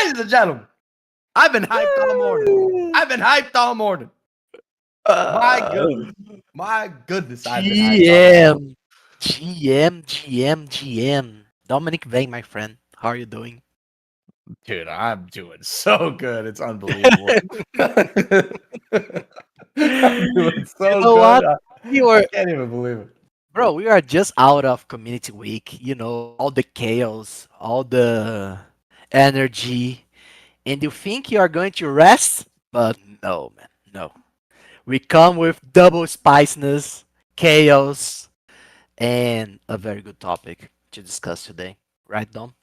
Ladies and gentlemen, I've been hyped all morning. I've been hyped all morning. My goodness. My goodness, I've been hyped all morning. GM. Dominic Vang, my friend. How are you doing? Dude, I'm doing so good. It's unbelievable. I'm doing so You know good. what? We I were, can't even believe it. bro, we are just out of community week. You know, all the chaos, all the energy. And you think you are going to rest? But no, man, no. We come with double spiciness, chaos, and a very good topic to discuss today. Right, Dom?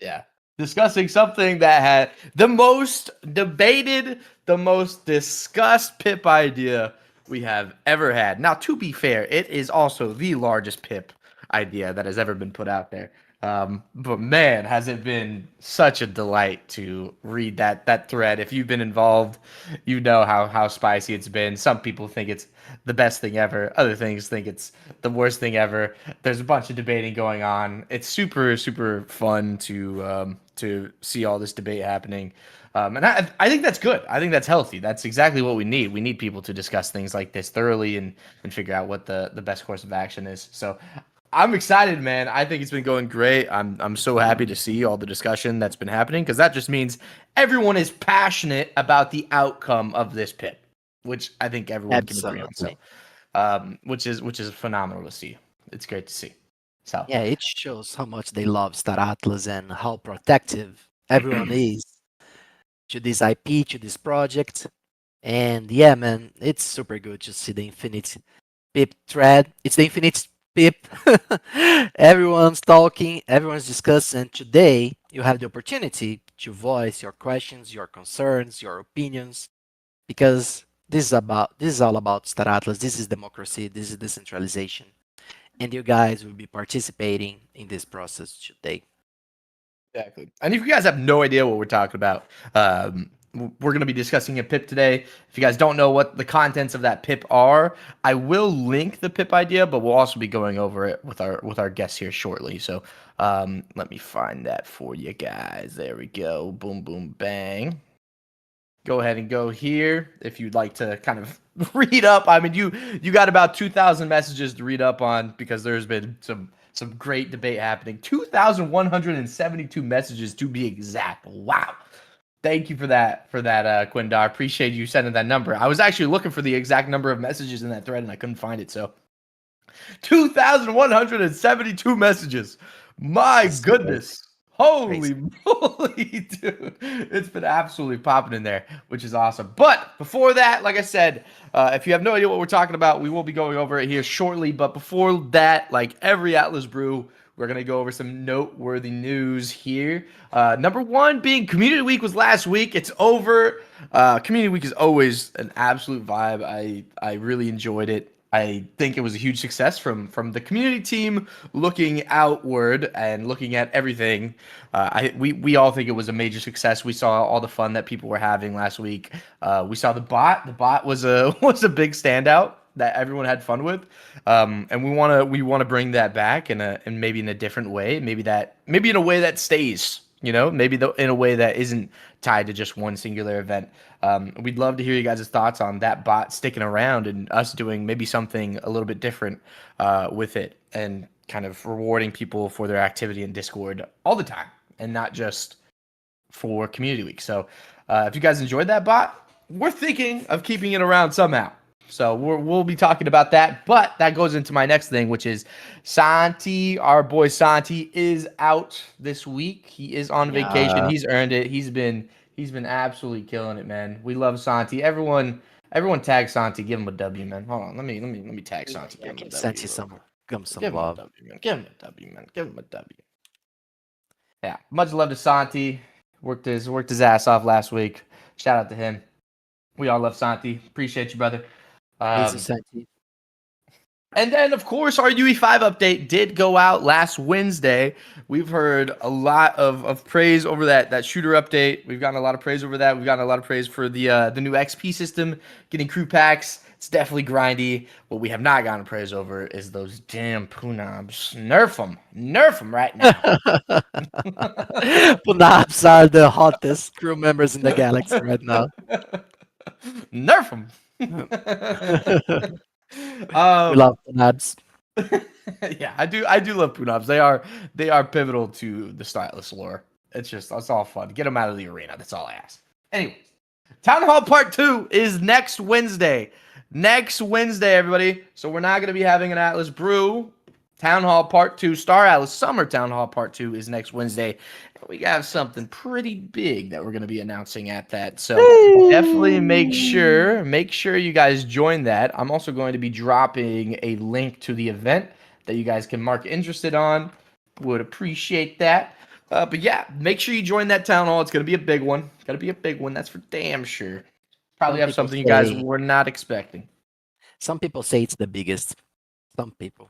Yeah. Discussing something that had the most debated, the most discussed PIP idea we have ever had. Now, to be fair, it is also the largest PIP idea that has ever been put out there. But man, has it been such a delight to read that thread. If you've been involved, you know how spicy it's been. Some people think it's the best thing ever. Other things think it's the worst thing ever. There's a bunch of debating going on. It's super fun to see all this debate happening. And I think that's good. I think that's healthy. That's exactly what we need. We need people to discuss things like this thoroughly and figure out what the best course of action is. So I'm excited, man. I think it's been going great. I'm so happy to see all the discussion that's been happening because that just means everyone is passionate about the outcome of this pit, which I think everyone can agree on. So, which is phenomenal to see. It's great to see. So Yeah, it shows how much they love Star Atlas and how protective everyone is to this IP, to this project. And yeah, man, it's super good to see the Infinite Pip thread. It's the Infinite Pip. Everyone's talking, everyone's discussing. Today, you have the opportunity to voice your questions, your concerns, your opinions, because this is all about Star Atlas. This is democracy. This is decentralization, and you guys will be participating in this process today. exactly. And if you guys have no idea what we're talking about, we're going to be discussing a PIP today. If you guys don't know what the contents of that PIP are, I will link the PIP idea, but we'll also be going over it with our guests here shortly. So let me find that for you guys. There we go. Boom, boom, bang. Go ahead and go here if you'd like to kind of read up. I mean, you got about 2,000 messages to read up on because there's been some great debate happening. 2,172 messages to be exact. Wow. Thank you for that, Quindar. Appreciate you sending that number. I was actually looking for the exact number of messages in that thread and I couldn't find it. So 2,172 messages. My This is goodness. crazy. Holy moly, dude. It's been absolutely popping in there, which is awesome. But before that, like I said, if you have no idea what we're talking about, we will be going over it here shortly. But before that, like every Atlas Brew, we're going to go over some noteworthy news here. Number one being Community Week was last week. It's over. Community Week is always an absolute vibe. I really enjoyed it. I think it was a huge success from the community team looking outward and looking at everything. We all think it was a major success. We saw all the fun that people were having last week. We saw the bot. The bot was a big standout that everyone had fun with, and we want to bring that back and maybe in a different way. Maybe in a way that stays. You know, maybe in a way that isn't tied to just one singular event. We'd love to hear you guys' thoughts on that bot sticking around and us doing maybe something a little bit different with it and kind of rewarding people for their activity in Discord all the time and not just for Community Week. So if you guys enjoyed that bot, we're thinking of keeping it around somehow. So we'll be talking about that, but that goes into my next thing, which is Santi. Our boy Santi is out this week. He is on vacation. He's earned it. He's been absolutely killing it, man. We love Santi. Everyone tag Santi. Give him a W, man. Hold on. Let me tag Santi. Yeah, Give him a W. send you some, give him some Give him a love. W, man. Give him a W, man. Give him a W. Yeah, much love to Santi. Worked his ass off last week. Shout out to him. We all love Santi. Appreciate you, brother. Easy Santi. And then, of course, our UE5 update did go out last Wednesday. We've heard a lot of praise over that shooter update. We've gotten a lot of praise over that. We've gotten a lot of praise for the new XP system, getting crew packs. It's definitely grindy. What we have not gotten praise over is those damn punabs. Nerf them right now. Punabs are the hottest crew members in the galaxy right now. Nerf them. We love Punabs. Yeah, I do love punabs. They are pivotal to the stylus lore. It's all fun. Get them out of the arena. That's all I ask. Anyways, Town Hall Part 2 is next Wednesday. Next Wednesday, everybody. So we're not going to be having an Atlas Brew. Town Hall Part 2, Star Atlas Summer Town Hall Part 2 is next Wednesday. We have something pretty big that we're going to be announcing at that. So definitely make sure you guys join that. I'm also going to be dropping a link to the event that you guys can mark interested on. Would appreciate that. But yeah, make sure you join that town hall. It's going to be a big one. Got to be a big one. That's for damn sure. Probably have something you guys were not expecting. Some people say it's the biggest. Some people.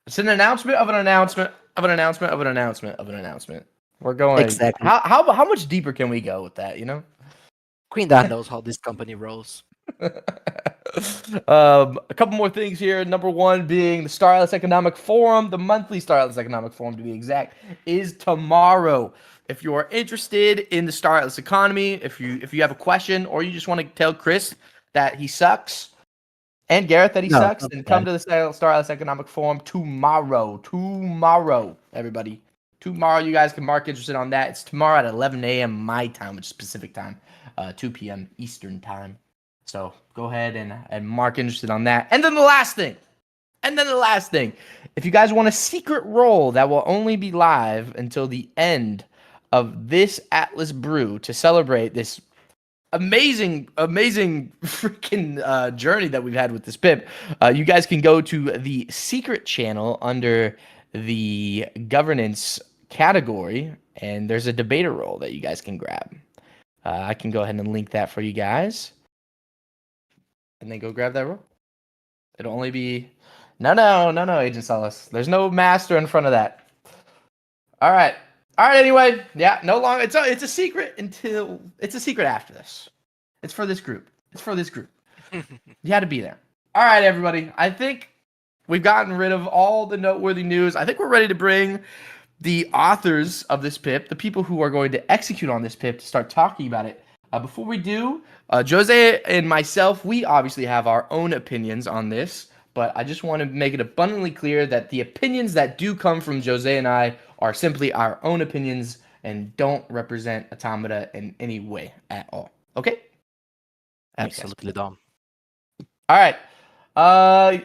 It's an announcement of an announcement of an announcement of an announcement of an announcement. We're going Exactly. How much deeper can we go with that? You know. Queen Dad knows how this company rolls. A couple more things here. Number one being the Star Atlas Economic Forum, the monthly Star Atlas Economic Forum to be exact, is tomorrow. If you are interested in the Star Atlas economy, if you have a question or you just want to tell Chris that he sucks and Gareth that he sucks, then come to the Star Atlas Economic Forum tomorrow. Tomorrow, everybody. Tomorrow, you guys can mark interested on that. It's tomorrow at 11 a.m. my time, which is Pacific time, 2 p.m. Eastern time. So go ahead and mark interested on that. And then the last thing. If you guys want a secret roll that will only be live until the end of this Atlas Brew to celebrate this amazing freaking journey that we've had with this pip, you guys can go to the secret channel under the governance category, and there's a debater role that you guys can grab. I can go ahead and link that for you guys, and then go grab that role. It'll only be no, Agent Solace. There's no master in front of that. All right. Anyway, yeah, no longer. It's a secret until it's a secret after this. It's for this group. You had to be there. All right, everybody. I think we've gotten rid of all the noteworthy news. I think we're ready to bring the authors of this pip, the people who are going to execute on this pip, to start talking about it. Before we do, Jose and myself, we obviously have our own opinions on this, but I just want to make it abundantly clear that the opinions that do come from Jose and I are simply our own opinions and don't represent Automata in any way at all. Okay? Absolutely dumb. All right.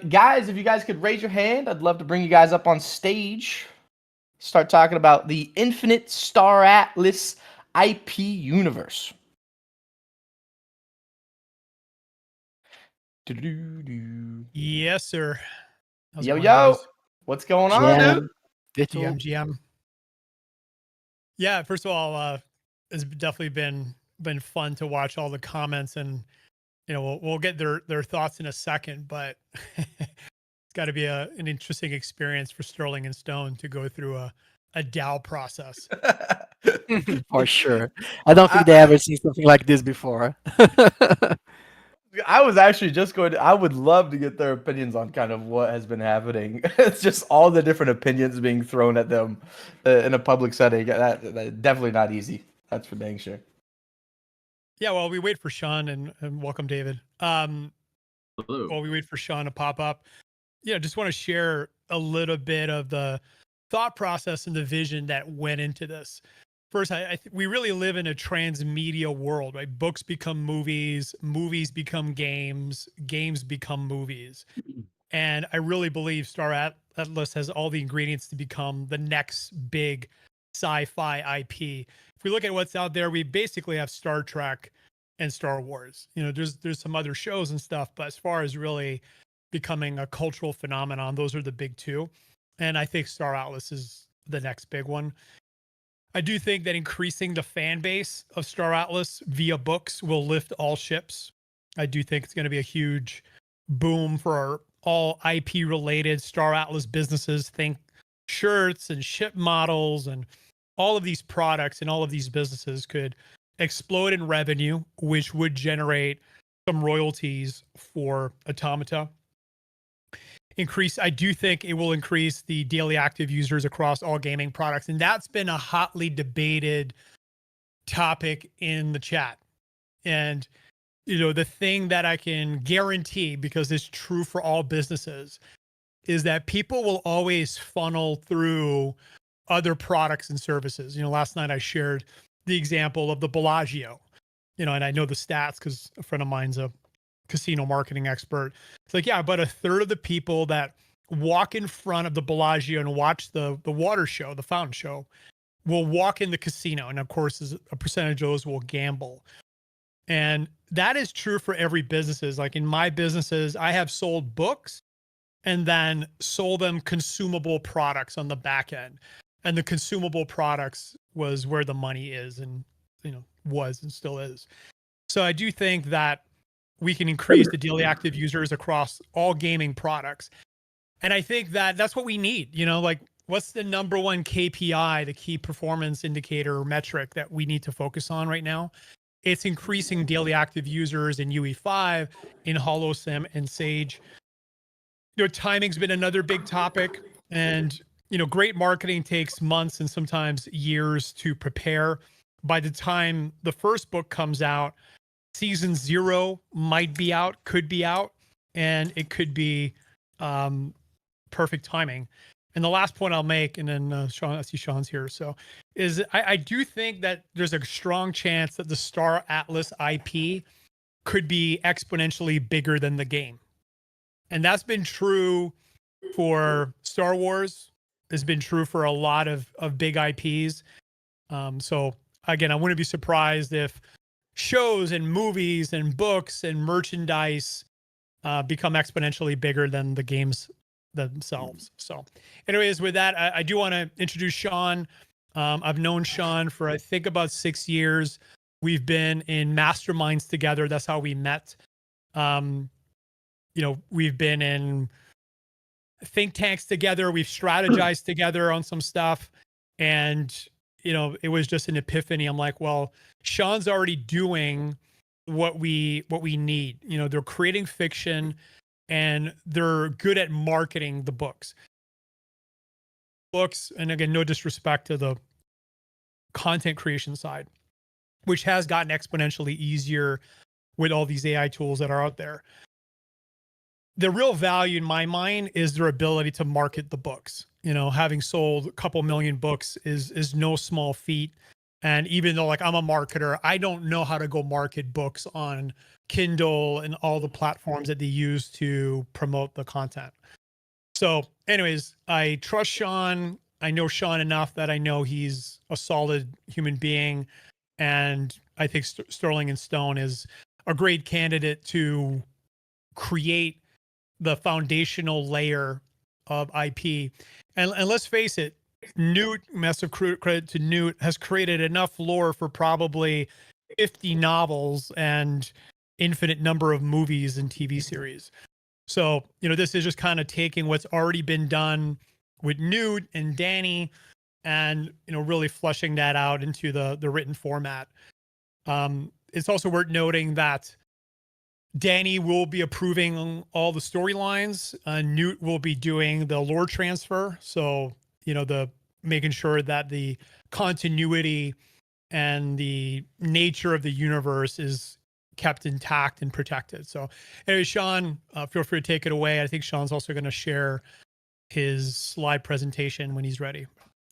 Guys, if you guys could raise your hand, I'd love to bring you guys up on stage. Start talking about the Infinite Star Atlas IP universe. Yes, sir. Yo, what's going on, dude? GM. Yeah, first of all, it's definitely been fun to watch all the comments, and we'll get their thoughts in a second, but it's got to be an interesting experience for Sterling and Stone to go through a DAO process. For sure. I don't think they ever seen something like this before. I was actually just I would love to get their opinions on kind of what has been happening. It's just all the different opinions being thrown at them in a public setting. That definitely not easy. That's for dang sure. Yeah, well, we wait for Sean and welcome, David. Hello. While we wait for Sean to pop up, just want to share a little bit of the thought process and the vision that went into this. First, we really live in a transmedia world, right? Books become movies, movies become games, games become movies. And I really believe Star Atlas has all the ingredients to become the next big sci-fi IP. If we look at what's out there, we basically have Star Trek and Star Wars. There's some other shows and stuff, but as far as really becoming a cultural phenomenon, those are the big two. And I think Star Atlas is the next big one. I do think that increasing the fan base of Star Atlas via books will lift all ships. I do think it's going to be a huge boom for all IP related Star Atlas businesses, think shirts and ship models and all of these products and all of these businesses could explode in revenue, which would generate some royalties for Automata. I do think it will increase the daily active users across all gaming products. And that's been a hotly debated topic in the chat. And, the thing that I can guarantee, because it's true for all businesses, is that people will always funnel through other products and services. Last night I shared the example of the Bellagio, and I know the stats because a friend of mine's a casino marketing expert. It's like, yeah, about a third of the people that walk in front of the Bellagio and watch the water show, the fountain show, will walk in the casino. And of course, a percentage of those will gamble. And that is true for every businesses. Like in my businesses, I have sold books and then sold them consumable products on the back end. And the consumable products was where the money is and, was and still is. So I do think that we can increase the daily active users across all gaming products. And I think that that's what we need, like what's the number one KPI, the key performance indicator or metric that we need to focus on right now? It's increasing daily active users in UE5, in HoloSim and Sage. Timing's been another big topic, and great marketing takes months and sometimes years to prepare. By the time the first book comes out, season 0 might be out, could be out, and it could be perfect timing. And the last point I'll make, and then Sean, I see Sean's here, so is I do think that there's a strong chance that the Star Atlas IP could be exponentially bigger than the game. And that's been true for Star Wars. It's been true for a lot of big IPs. So again, I wouldn't be surprised if shows and movies and books and merchandise become exponentially bigger than the games themselves. So anyways, with that, I do want to introduce Sean. I've known Sean for, I think, about 6 years. We've been in masterminds together. That's how we met. We've been in think tanks together. We've strategized together on some stuff. And, it was just an epiphany. I'm like, well, Sean's already doing what we need. They're creating fiction and they're good at marketing the books. And again, no disrespect to the content creation side, which has gotten exponentially easier with all these AI tools that are out there. The real value in my mind is their ability to market the books. Having sold a couple million books is no small feat. And even though I'm a marketer, I don't know how to go market books on Kindle and all the platforms that they use to promote the content. So anyways, I trust Sean. I know Sean enough that I know he's a solid human being. And I think Sterling and Stone is a great candidate to create the foundational layer of IP. And let's face it, Newt, massive credit to Newt, has created enough lore for probably 50 novels and infinite number of movies and TV series. So, this is just kind of taking what's already been done with Newt and Danny and, really fleshing that out into the written format. It's also worth noting that Danny will be approving all the storylines. Newt will be doing the lore transfer. So, the making sure that the continuity and the nature of the universe is kept intact and protected. So anyway, Sean, feel free to take it away. I think Sean's also going to share his slide presentation when he's ready.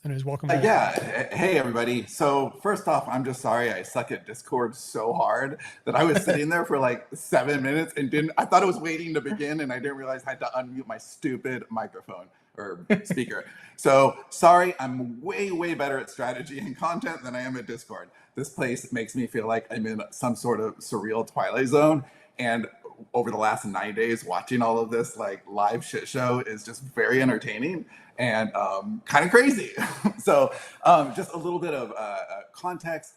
Anyways, welcome. Yeah. Hey, everybody. So first off, I'm just sorry I suck at Discord so hard that I was sitting there for like 7 minutes and I thought it was waiting to begin and I didn't realize I had to unmute my stupid microphone or speaker. So sorry, I'm way, way better at strategy and content than I am at Discord. This place makes me feel like I'm in some sort of surreal Twilight Zone. And over the last 9 days, watching all of this like live shit show is just very entertaining and kind of crazy. So just a little bit of context.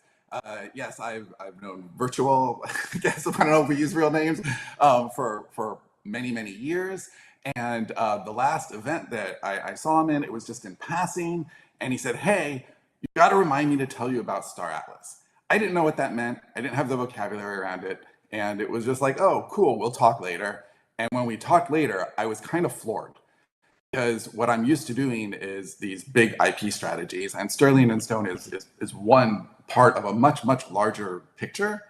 Yes, I've known Virtual, I guess, I don't know if we use real names, for many years. And the last event that I saw him in, it was just in passing. And he said, hey, you got to remind me to tell you about Star Atlas. I didn't know what that meant. I didn't have the vocabulary around it. And it was just like, oh, cool, we'll talk later. And when we talked later, I was kind of floored, because what I'm used to doing is these big IP strategies, and Sterling and Stone is one part of a much larger picture.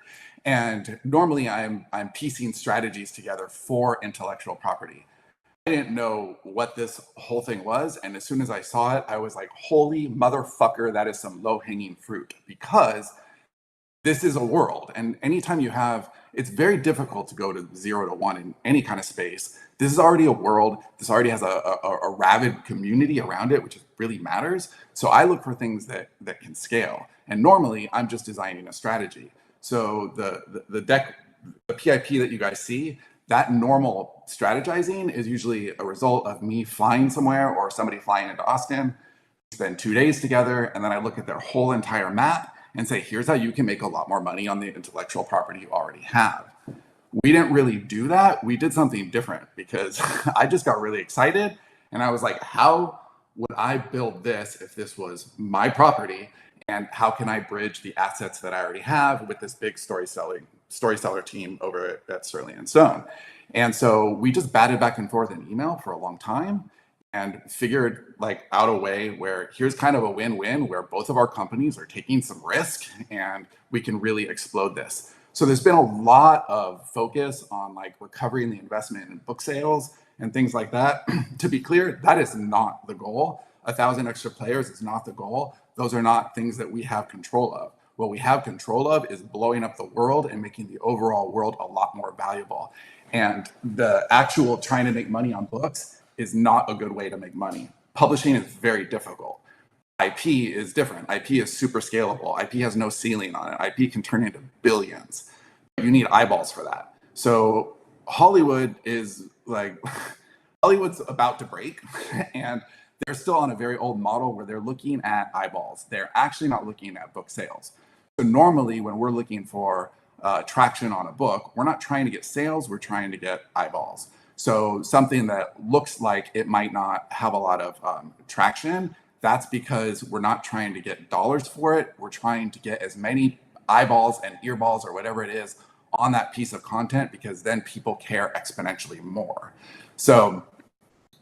And normally I'm piecing strategies together for intellectual property. I didn't know what this whole thing was, and as soon as I saw it, I was like, holy motherfucker, that is some low-hanging fruit, because this is a world, and anytime you have, it's very difficult to go to 0 to 1 in any kind of space. This is already a world. This already has a rabid community around it, which really matters. So I look for things that can scale. And normally I'm just designing a strategy. So the deck, the PIP that you guys see, that normal strategizing is usually a result of me flying somewhere or somebody flying into Austin, spend 2 days together, and then I look at their whole entire map and say, here's how you can make a lot more money on the intellectual property you already have. We didn't really do that. We did something different, because I just got really excited and I was like, how would I build this if this was my property? And how can I bridge the assets that I already have with this big storyteller team over at Sterling and Stone? And so we just batted back and forth in email for a long time and figured like out a way where here's kind of a win-win, where both of our companies are taking some risk and we can really explode this. So there's been a lot of focus on like recovering the investment in book sales and things like that. To be clear, that is not the goal. 1,000 extra players is not the goal. Those are not things that we have control of. What we have control of is blowing up the world and making the overall world a lot more valuable. And the actual trying to make money on books is not a good way to make money. Publishing is very difficult. IP is different. IP is super scalable. IP has no ceiling on it. IP can turn into billions. You need eyeballs for that. So Hollywood is like, Hollywood's about to break, and they're still on a very old model where they're looking at eyeballs. They're actually not looking at book sales. So normally when we're looking for traction on a book, we're not trying to get sales, we're trying to get eyeballs. So something that looks like it might not have a lot of traction, that's because we're not trying to get dollars for it. We're trying to get as many eyeballs and earballs or whatever it is on that piece of content, because then people care exponentially more. So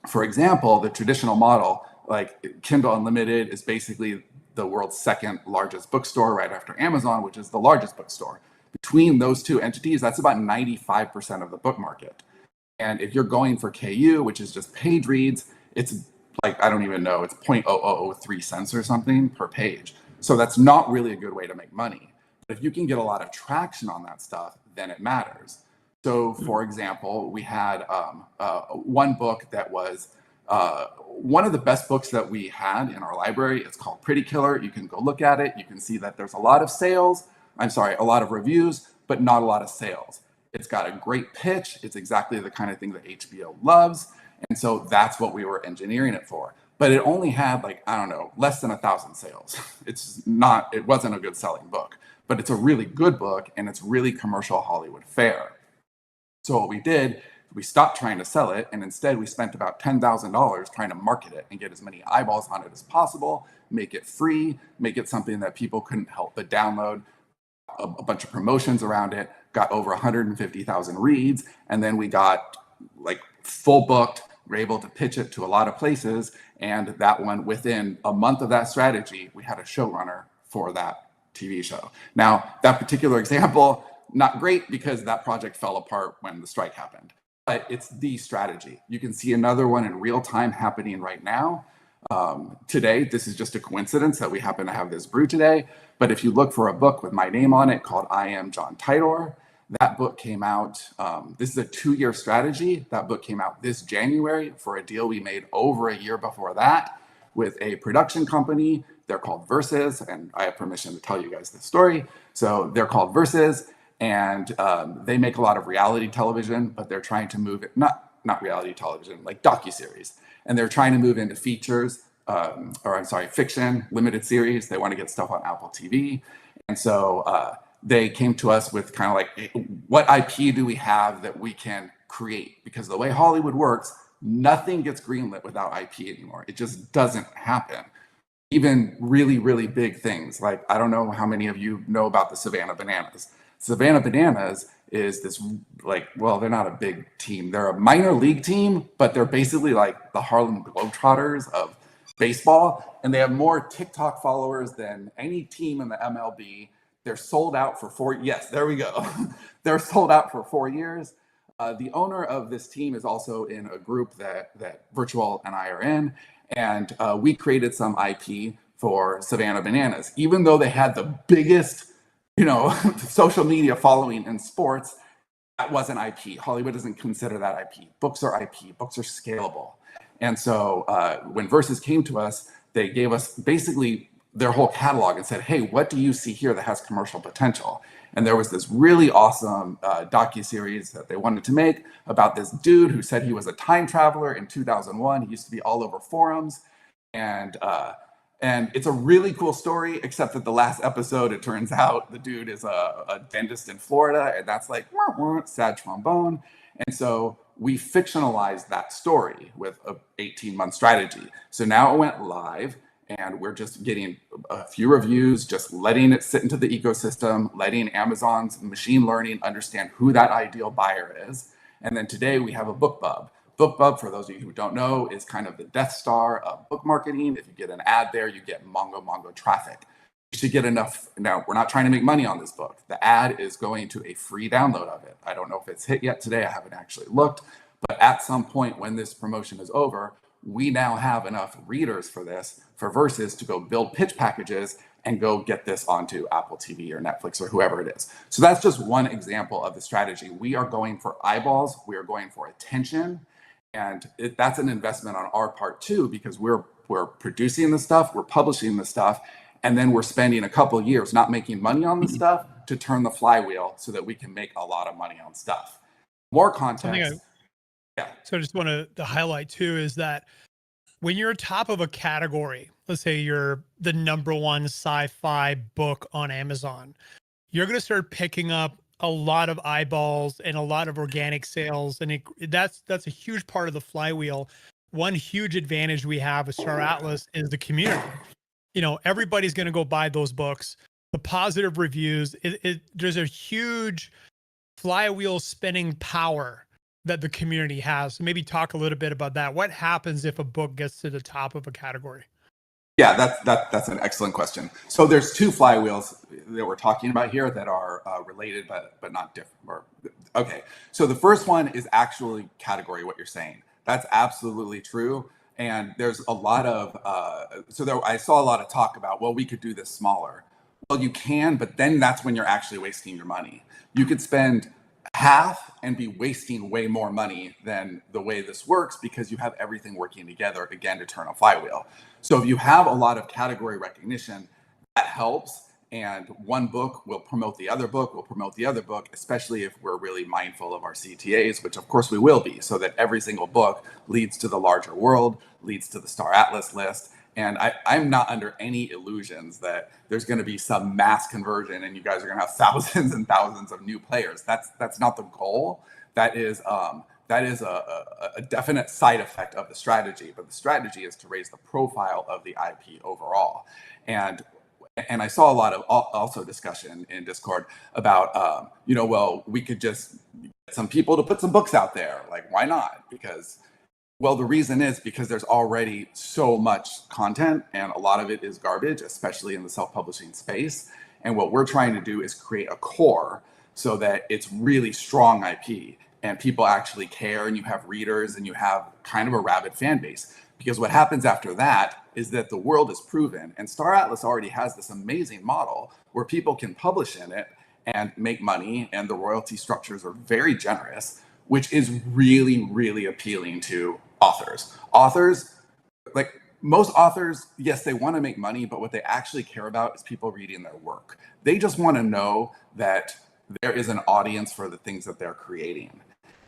for example, the traditional model, like Kindle Unlimited, is basically the world's second largest bookstore right after Amazon, which is the largest bookstore. Between those two entities, that's about 95% of the book market. And if you're going for KU, which is just page reads, it's like, I don't even know, it's 0.0003 cents or something per page. So that's not really a good way to make money. But if you can get a lot of traction on that stuff, then it matters. So for example, we had one book that was one of the best books that we had in our library. It's called Pretty Killer. You can go look at it. You can see that there's a lot of a lot of reviews, but not a lot of sales. It's got a great pitch. It's exactly the kind of thing that HBO loves. And so that's what we were engineering it for. But it only had like, I don't know, less than 1,000 sales. It wasn't a good selling book, but it's a really good book and it's really commercial Hollywood fare. So what we did, we stopped trying to sell it, and instead we spent about $10,000 trying to market it and get as many eyeballs on it as possible, make it free, make it something that people couldn't help but download, a bunch of promotions around it, got over 150,000 reads, and then we got like full booked. We're able to pitch it to a lot of places, and that one, within a month of that strategy, we had a showrunner for that TV show. Now, that particular example, not great because that project fell apart when the strike happened, but it's the strategy. You can see another one in real time happening right now. Today, this is just a coincidence that we happen to have this brew today, but if you look for a book with my name on it called I Am John Titor, that book came out, this is a 2-year strategy. That book came out this January for a deal we made over a year before that with a production company. They're called Versus, and I have permission to tell you guys this story. So they're called Versus, and they make a lot of reality television, but they're trying to move it, not reality television, like docuseries. And they're trying to move into features, fiction, limited series. They want to get stuff on Apple TV. And so they came to us with kind of like, what IP do we have that we can create, because the way Hollywood works, nothing gets greenlit without IP anymore. It just doesn't happen. Even really, really big things. Like, I don't know how many of you know about the Savannah Bananas. Savannah Bananas is this, like, well, they're not a big team. They're a minor league team, but they're basically like the Harlem Globetrotters of baseball. And they have more TikTok followers than any team in the MLB. They're sold out for 4, yes, there we go. They're sold out for 4 years. The owner of this team is also in a group that Virtual and I are in. And we created some IP for Savannah Bananas. Even though they had the biggest, social media following in sports, that wasn't IP. Hollywood doesn't consider that IP. Books are IP. Books are scalable. And so when Versus came to us, they gave us basically their whole catalog and said, hey, what do you see here that has commercial potential? And there was this really awesome docuseries that they wanted to make about this dude who said he was a time traveler in 2001. He used to be all over forums. And it's a really cool story, except that the last episode, it turns out the dude is a dentist in Florida, and that's like, sad trombone. And so we fictionalized that story with a 18-month strategy. So now it went live, and we're just getting a few reviews, just letting it sit into the ecosystem, letting Amazon's machine learning understand who that ideal buyer is. And then today we have a BookBub. BookBub, for those of you who don't know, is kind of the Death Star of book marketing. If you get an ad there, you get Mongo traffic. You should get enough. Now, we're not trying to make money on this book. The ad is going to a free download of it. I don't know if it's hit yet today. I haven't actually looked. But at some point when this promotion is over, we now have enough readers for this, for Versus, to go build pitch packages and go get this onto Apple TV or Netflix or whoever it is. So that's just one example of the strategy. We are going for eyeballs. We are going for attention. And that's an investment on our part too, because we're producing the stuff, we're publishing the stuff, and then we're spending a couple of years not making money on the stuff to turn the flywheel so that we can make a lot of money on stuff. More context. So I just want to highlight too is that when you're top of a category, let's say you're the #1 sci-fi book on Amazon, you're going to start picking up a lot of eyeballs and a lot of organic sales. And that's a huge part of the flywheel. One huge advantage we have with Star Atlas is the community. Everybody's going to go buy those books. The positive reviews, there's a huge flywheel spinning power that the community has. So maybe talk a little bit about that. What happens if a book gets to the top of a category? Yeah, that's an excellent question. So there's 2 flywheels that we're talking about here that are related, but not different. Okay, so the first one is actually category, what you're saying. That's absolutely true. And there's a lot of, I saw a lot of talk about, well, we could do this smaller. Well, you can, but then that's when you're actually wasting your money. You could spend half and be wasting way more money than the way this works, because you have everything working together, again, to turn a flywheel. So if you have a lot of category recognition, that helps. And one book will promote the other book, will promote the other book, especially if we're really mindful of our CTAs, which of course we will be, so that every single book leads to the larger world, leads to the Star Atlas list. And I'm not under any illusions that there's going to be some mass conversion and you guys are going to have thousands and thousands of new players. That's not the goal. That is a definite side effect of the strategy. But the strategy is to raise the profile of the IP overall. And I saw a lot of also discussion in Discord about, well, we could just get some people to put some books out there. Like, why not? Well, the reason is because there's already so much content, and a lot of it is garbage, especially in the self-publishing space. And what we're trying to do is create a core so that it's really strong IP and people actually care, and you have readers and you have kind of a rabid fan base. Because what happens after that is that the world is proven, and Star Atlas already has this amazing model where people can publish in it and make money, and the royalty structures are very generous, which is really, really appealing to authors. Like most authors, yes, they want to make money, but what they actually care about is people reading their work. They just want to know that there is an audience for the things that they're creating.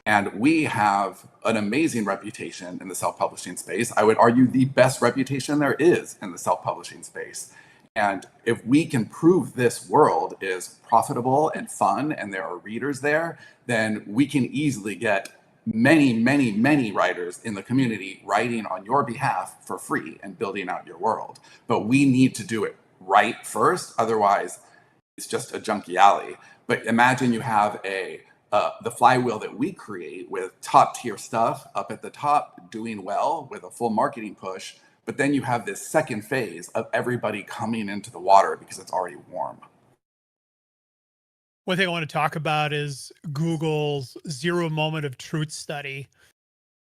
And we have an amazing reputation in the self-publishing space. I would argue the best reputation there is in the self-publishing space. And if we can prove this world is profitable and fun and there are readers there, then we can easily get many, many, many writers in the community writing on your behalf for free and building out your world. But we need to do it right first. Otherwise, it's just a junkie alley. But imagine you have the flywheel that we create with top tier stuff up at the top, doing well with a full marketing push. But then you have this second phase of everybody coming into the water because it's already warm. One thing I want to talk about is Google's 0 moment of truth study,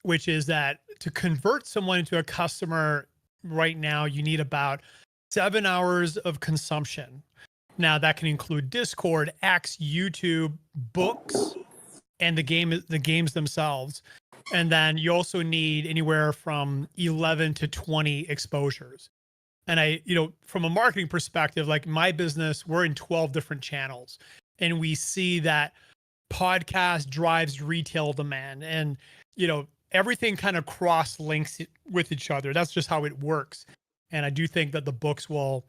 which is that to convert someone into a customer right now, you need about 7 hours of consumption. Now that can include Discord, X, YouTube, books, and the games themselves. And then you also need anywhere from 11 to 20 exposures. And from a marketing perspective, like my business, we're in 12 different channels. And we see that podcast drives retail demand, and everything kind of cross links with each other. That's just how it works. And I do think that the books will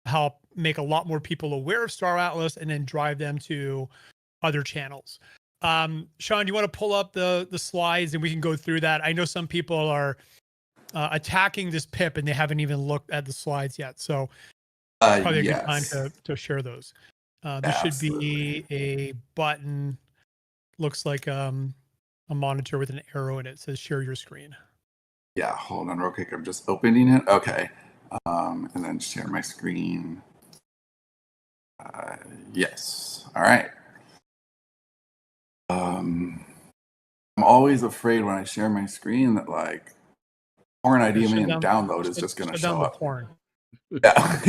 help make a lot more people aware of Star Atlas and then drive them to other channels. Sean, you want to pull up the slides and we can go through that? I know some people are attacking this PIP and they haven't even looked at the slides yet. So probably a good time to share those. There should be a button, looks like a monitor with an arrow in it. It says share your screen. Yeah, hold on real quick. I'm just opening it. Okay. And then share my screen. Yes. All right. I'm always afraid when I share my screen that like porn ID and download is just going to show up. Porn. Yeah.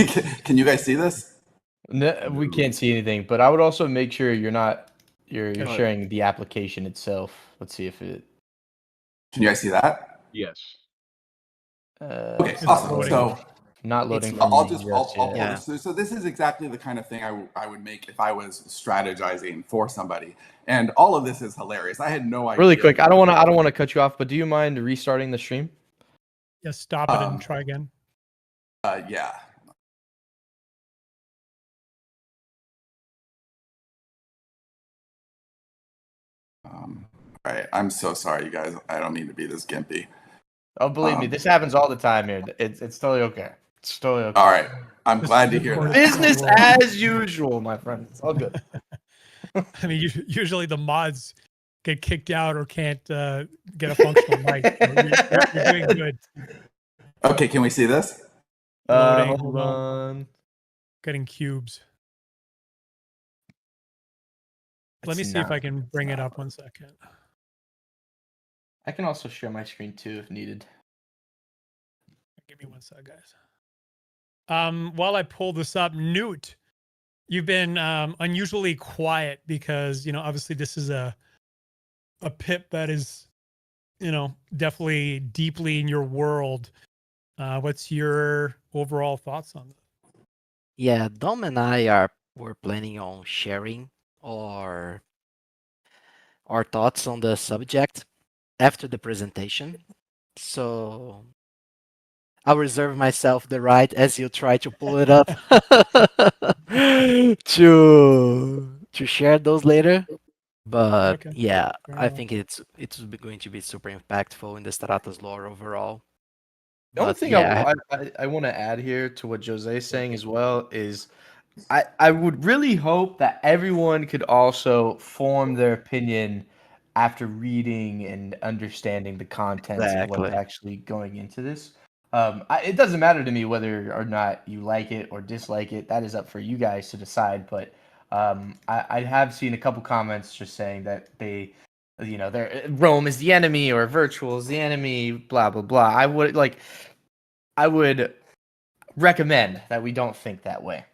Can you guys see this? No, we can't see anything, but I would also make sure you're sharing the application itself. Let's see if it. Can you guys see that? Yes. Okay, awesome. So not loading. I'll pull this through. So this is exactly the kind of thing I would make if I was strategizing for somebody. And all of this is hilarious. I had no idea. Really quick, I don't want to cut you off, but do you mind restarting the stream? Yeah, stop it and try again. Yeah. All right, I'm so sorry, you guys. I don't mean to be this gimpy. Oh, believe me, this happens all the time here. It's totally okay. It's totally okay. All right, I'm glad to hear that. Business as usual, my friend. It's all good. I mean, usually the mods get kicked out or can't get a functional mic. So you're doing good. Okay, can we see this? Hold on. Getting cubes. Let me see if I can bring it up 1 second. I can also share my screen too if needed. Give me 1 sec, guys. While I pull this up, Newt, you've been unusually quiet because obviously this is a PIP that is definitely deeply in your world. What's your overall thoughts on that? Yeah, Dom and I were planning on sharing our thoughts on the subject after the presentation. So I'll reserve myself the right, as you try to pull it up, to share those later. But Okay. yeah, I think it's going to be super impactful in the Stratos lore overall. The only But thing yeah, I want to add here to what Jose is saying as well is I would really hope that everyone could also form their opinion after reading and understanding the contents of what's Exactly. actually going into this. It doesn't matter to me whether or not you like it or dislike it. That is up for you guys to decide. But I have seen a couple comments just saying that they, Rome is the enemy or virtual is the enemy, blah blah blah. I would recommend that we don't think that way.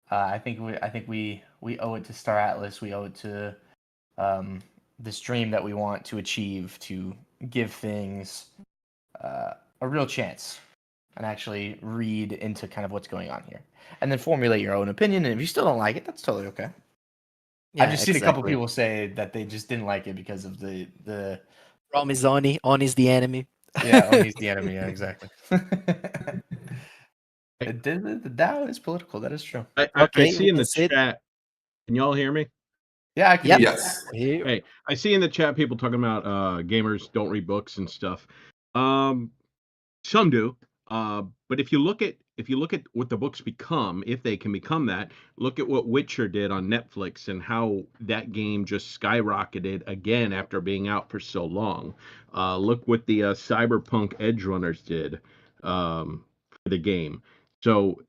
I think we owe it to Star Atlas. We owe it to this dream that we want to achieve to give things a real chance and actually read into kind of what's going on here, and then formulate your own opinion. And if you still don't like it, that's totally okay. yeah, I've just seen a couple exactly. people say that they just didn't like it because of the Rome is Oni. Oni is the enemy. yeah, Oni's the enemy. Yeah, exactly. The Dow is political. That is true. I Okay, see we in the can see it. chat. Can y'all hear me? Yeah, I can Yep. hear you. Yes. Here. Hey, I see in the chat people talking about gamers don't read books and stuff. Some do, but if you look at what the books become, if they can become that, look at what Witcher did on Netflix and how that game just skyrocketed again after being out for so long. Look what the Cyberpunk Edge Runners did for the game. So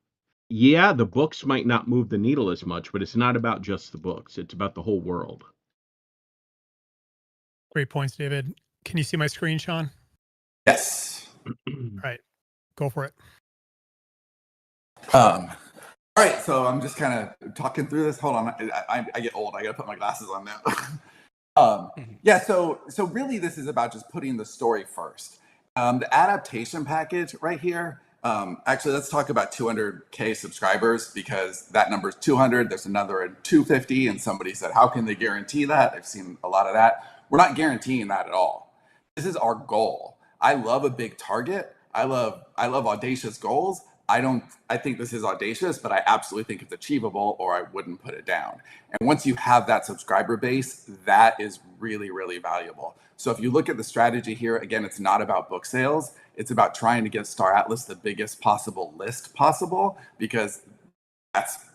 yeah, the books might not move the needle as much, but it's not about just the books. It's about the whole world. Great points, David. Can you see my screen, Sean? Yes. All right, go for it. All right, so I'm just kind of talking through this. Hold on, I get old. I got to put my glasses on now. Yeah, so really, this is about just putting the story first. The adaptation package right here. Actually, let's talk about 200K subscribers because that number is 200. There's another at 250, and somebody said, "How can they guarantee that?" I've seen a lot of that. We're not guaranteeing that at all. This is our goal. I love a big target. I love audacious goals. I think this is audacious, but I absolutely think it's achievable, or I wouldn't put it down. And once you have that subscriber base, that is really, really valuable. So if you look at the strategy here, again, it's not about book sales. It's about trying to get Star Atlas the biggest possible list possible, because that's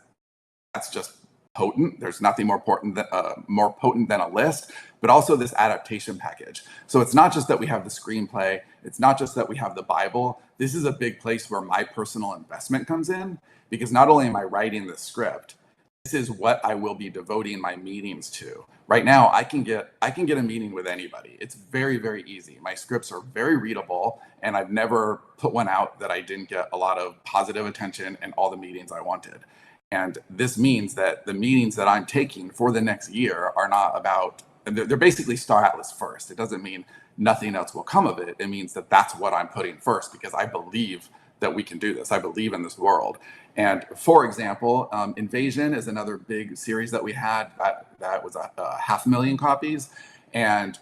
just potent. There's nothing more potent than a list, but also this adaptation package. So it's not just that we have the screenplay. It's not just that we have the Bible. This is a big place where my personal investment comes in, because not only am I writing the script, this is what I will be devoting my meetings to. Right now, I can get a meeting with anybody. It's very, very easy. My scripts are very readable, and I've never put one out that I didn't get a lot of positive attention and all the meetings I wanted. And this means that the meetings that I'm taking for the next year are not about, they're basically Star Atlas first. It doesn't mean nothing else will come of it. It means that that's what I'm putting first, because I believe that we can do this. I believe in this world. And for example, Invasion is another big series that we had that was a 500,000 copies. And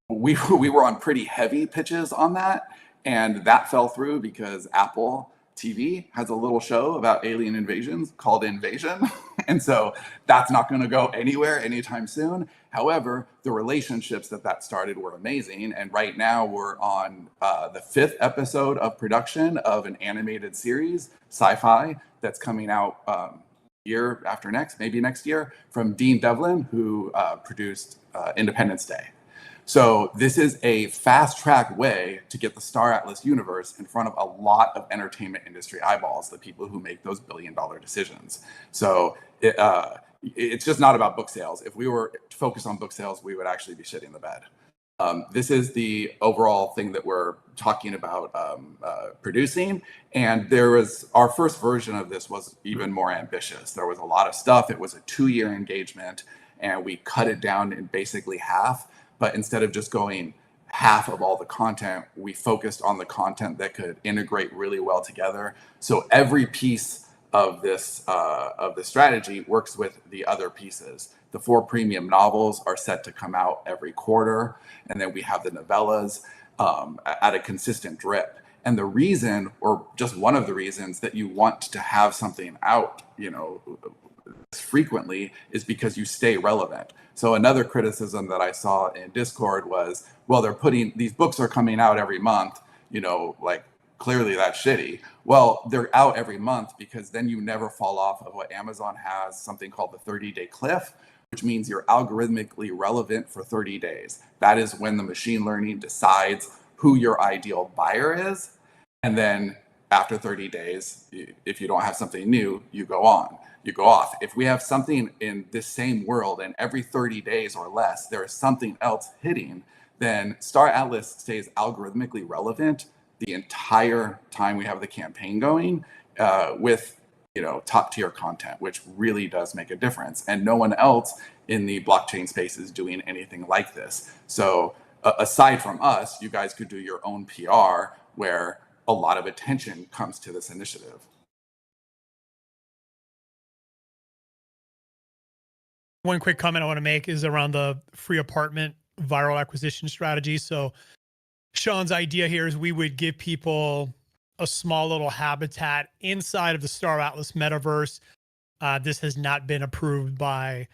we were on pretty heavy pitches on that. And that fell through because Apple TV has a little show about alien invasions called Invasion. And so that's not going to go anywhere anytime soon. However, the relationships that started were amazing. And right now we're on the 5th episode of production of an animated series, sci-fi, that's coming out year after next, maybe next year, from Dean Devlin, who produced Independence Day. So this is a fast track way to get the Star Atlas universe in front of a lot of entertainment industry eyeballs, the people who make those billion-dollar decisions. So it's just not about book sales. If we were focused on book sales, we would actually be shitting the bed. This is the overall thing that we're talking about producing. And our first version of this was even more ambitious. There was a lot of stuff. It was a 2-year engagement, and we cut it down in basically half. But instead of just going half of all the content, we focused on the content that could integrate really well together. So every piece of this strategy works with the other pieces. The 4 premium novels are set to come out every quarter, and then we have the novellas at a consistent drip. And the reason, or just one of the reasons, that you want to have something out, frequently, is because you stay relevant. So another criticism that I saw in Discord was, well, these books are coming out every month, like clearly that's shitty. Well, they're out every month because then you never fall off of what Amazon has, something called the 30-day cliff, which means you're algorithmically relevant for 30 days. That is when the machine learning decides who your ideal buyer is. And then after 30 days, if you don't have something new, you go off. If we have something in this same world and every 30 days or less, there is something else hitting, then Star Atlas stays algorithmically relevant the entire time we have the campaign going with top tier content, which really does make a difference. And no one else in the blockchain space is doing anything like this. So aside from us, you guys could do your own PR where a lot of attention comes to this initiative. One quick comment I want to make is around the free apartment viral acquisition strategy. So Sean's idea here is we would give people a small little habitat inside of the Star Atlas metaverse. This has not been approved by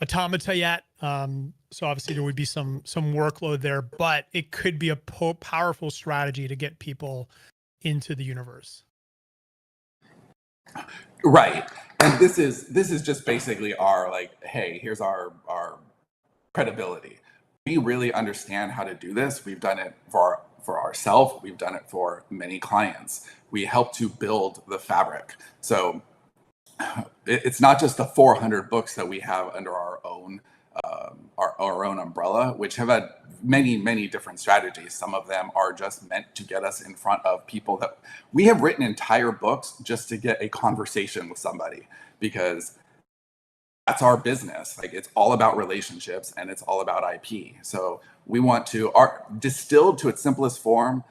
automata yet. So obviously there would be some workload there, but it could be a powerful strategy to get people into the universe. Right. And this is just basically our like, hey, here's our credibility. We really understand how to do this. We've done it for ourselves. We've done it for many clients. We help to build the fabric. So it's not just the 400 books that we have under our own umbrella, which have had many different strategies. Some of them are just meant to get us in front of people that we have written entire books just to get a conversation with somebody, because that's our business. Like, it's all about relationships and it's all about IP. So we want to, distilled to its simplest form,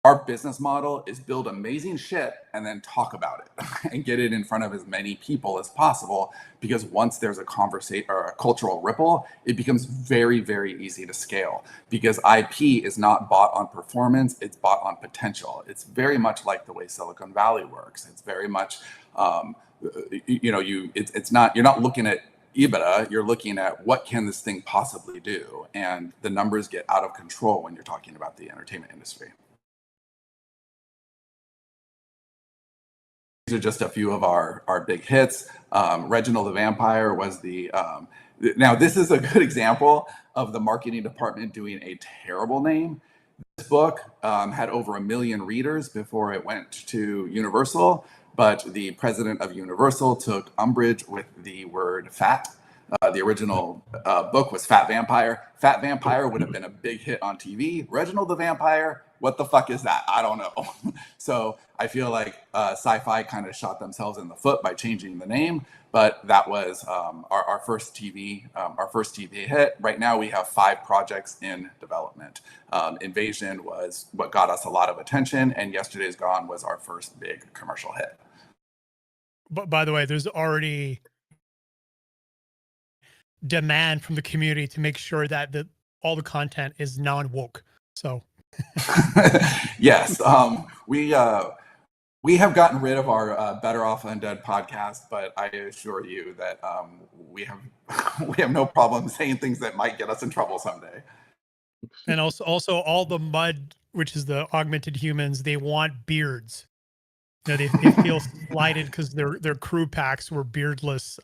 our business model is build amazing shit and then talk about it and get it in front of as many people as possible. Because once there's a conversation or a cultural ripple, it becomes very easy to scale, because IP is not bought on performance, it's bought on potential. It's very much like the way Silicon Valley works. It's very much, it's not, you're not looking at EBITDA, you're looking at what can this thing possibly do? And the numbers get out of control when you're talking about the entertainment industry. These are just a few of our big hits. Reginald the Vampire was the, now this is a good example of the marketing department doing a terrible name. This book had over 1 million readers before it went to Universal, but the president of Universal took umbrage with the word fat. The original book was Fat Vampire. Fat Vampire would have been a big hit on TV. Reginald the Vampire, what the fuck is that? I don't know. So I feel like sci-fi kind of shot themselves in the foot by changing the name, but that was our first TV hit. Right now we have 5 projects in development. Invasion was what got us a lot of attention, and Yesterday's Gone was our first big commercial hit. But by the way, there's already demand from the community to make sure that all the content is non-woke. So yes, we have gotten rid of our Better Off Undead podcast, but I assure you that we have no problem saying things that might get us in trouble someday. And also all the mud, which is the augmented humans, they want beards. You know, they feel slighted because their crew packs were beardless,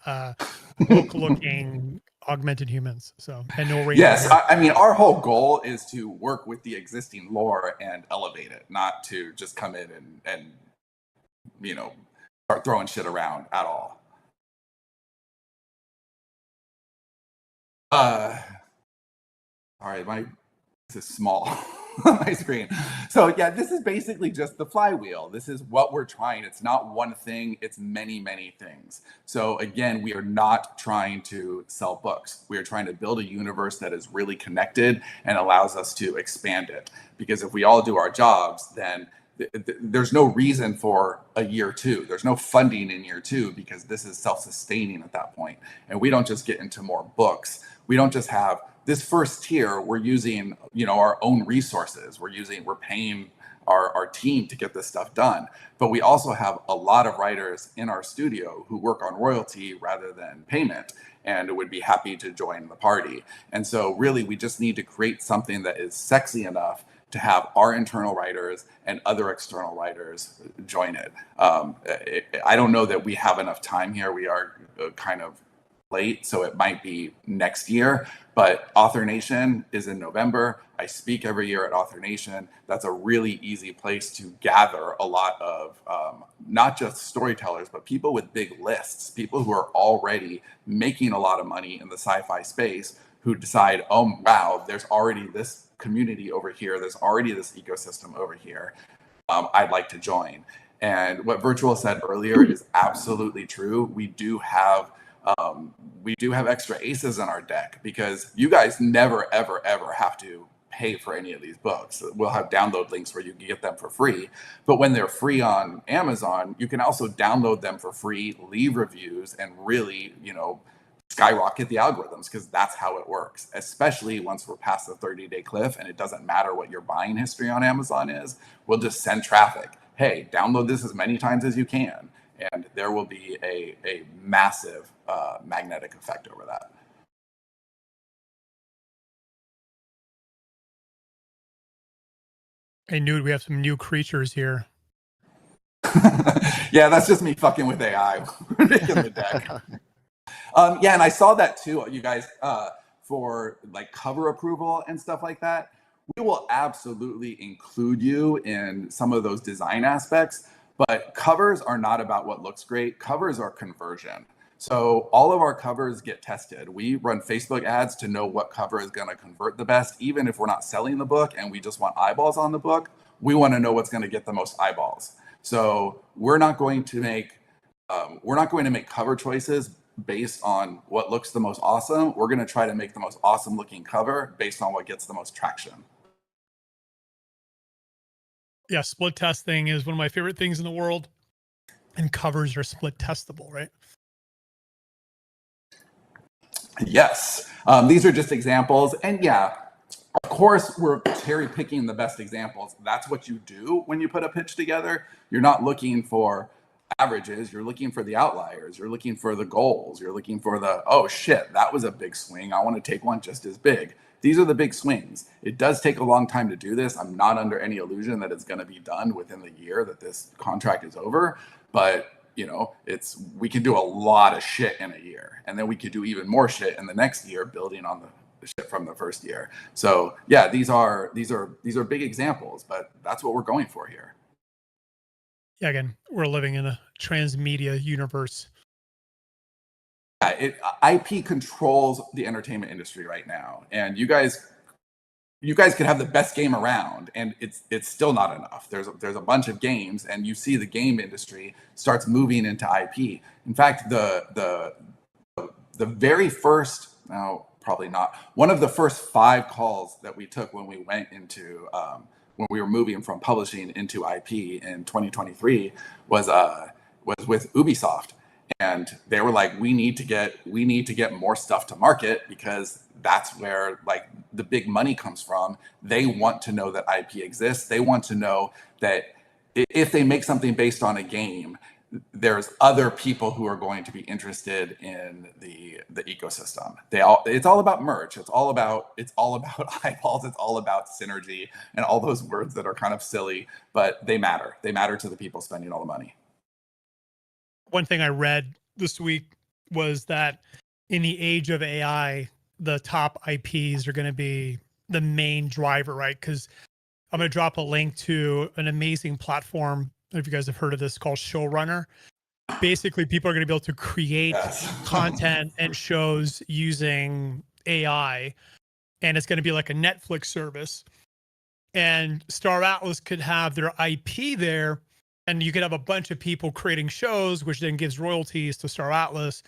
looking augmented humans. So, and no rainbow. Yes, I mean, our whole goal is to work with the existing lore and elevate it, not to just come in and start throwing shit around at all. Sorry, this is small on my screen. So yeah, this is basically just the flywheel. This is what we're trying. It's not one thing, it's many things. So again, we are not trying to sell books. We are trying to build a universe that is really connected and allows us to expand it. Because if we all do our jobs, then there's no reason for a year 2. There's no funding in year 2, because this is self-sustaining at that point. And we don't just get into more books. We don't just have this first tier. We're using, our own resources. We're paying our team to get this stuff done. But we also have a lot of writers in our studio who work on royalty rather than payment, and would be happy to join the party. And so really, we just need to create something that is sexy enough to have our internal writers and other external writers join it. I don't know that we have enough time here. We are kind of late, so it might be next year. But Author Nation is in November. I speak every year at Author Nation. That's a really easy place to gather a lot of not just storytellers, but people with big lists, people who are already making a lot of money in the sci-fi space, who decide, oh wow, there's already this community over here, there's already this ecosystem over here. I'd like to join. And what Virtual said earlier is absolutely true. We do have extra aces in our deck, because you guys never ever have to pay for any of these books. We'll have download links where you can get them for free. But when they're free on Amazon, you can also download them for free, leave reviews, and really, skyrocket the algorithms, because that's how it works, especially once we're past the 30-day cliff and it doesn't matter what your buying history on Amazon is. We'll just send traffic. Hey, download this as many times as you can. And there will be a massive magnetic effect over that. Hey, Nude, we have some new creatures here. Yeah, that's just me fucking with AI. Making the deck. Yeah, and I saw that too, you guys, for like cover approval and stuff like that. We will absolutely include you in some of those design aspects, but covers are not about what looks great. Covers are conversion. So all of our covers get tested. We run Facebook ads to know what cover is going to convert the best. Even if we're not selling the book and we just want eyeballs on the book, we want to know what's going to get the most eyeballs. So we're not going to make cover choices based on what looks the most awesome. We're going to try to make the most awesome looking cover based on what gets the most traction. Yeah, split testing is one of my favorite things in the world, and covers are split testable, right? Yes. These are just examples. And yeah, of course, we're cherry picking the best examples. That's what you do when you put a pitch together. You're not looking for averages. You're looking for the outliers. You're looking for the goals. You're looking for the, oh shit, that was a big swing. I want to take one just as big. These are the big swings. It does take a long time to do this. I'm not under any illusion that it's going to be done within the year that this contract is over. But you know, we can do a lot of shit in a year, and then we could do even more shit in the next year, building on the shit from the first year. So yeah, these are big examples, but that's what we're going for here. Yeah, again, we're living in a transmedia universe. Yeah, IP controls the entertainment industry right now, and you guys could have the best game around, and it's still not enough. There's a bunch of games, and you see the game industry starts moving into IP. In fact, the very first, no, probably not, one of the first 5 calls that we took when we went into when we were moving from publishing into IP in 2023 was with Ubisoft. And they were like, we need to get more stuff to market, because that's where like the big money comes from. They want to know that IP exists. They want to know that if they make something based on a game, there's other people who are going to be interested in the ecosystem. It's all about merch. It's all about eyeballs. It's all about synergy and all those words that are kind of silly, but they matter. They matter to the people spending all the money. One thing I read this week was that in the age of AI, the top IPs are going to be the main driver, right? Because I'm going to drop a link to an amazing platform. I don't know if you guys have heard of this, called Showrunner. Basically, people are going to be able to create content and shows using AI, and it's going to be like a Netflix service. And Star Atlas could have their IP there, and you could have a bunch of people creating shows, which then gives royalties to Star Atlas.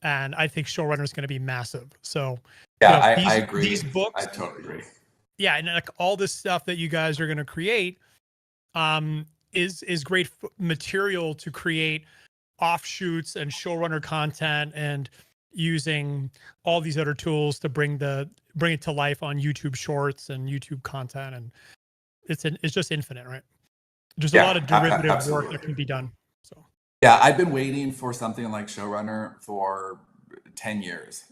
And I think Showrunner is going to be massive. So yeah, you know, I agree. These books, I totally agree. Yeah, and like all this stuff that you guys are going to create, is great material to create offshoots and showrunner content, and using all these other tools to bring it to life on YouTube Shorts and YouTube content, and it's just infinite, right? There's a lot of derivative work that can be done. So yeah, I've been waiting for something like Showrunner for 10 years.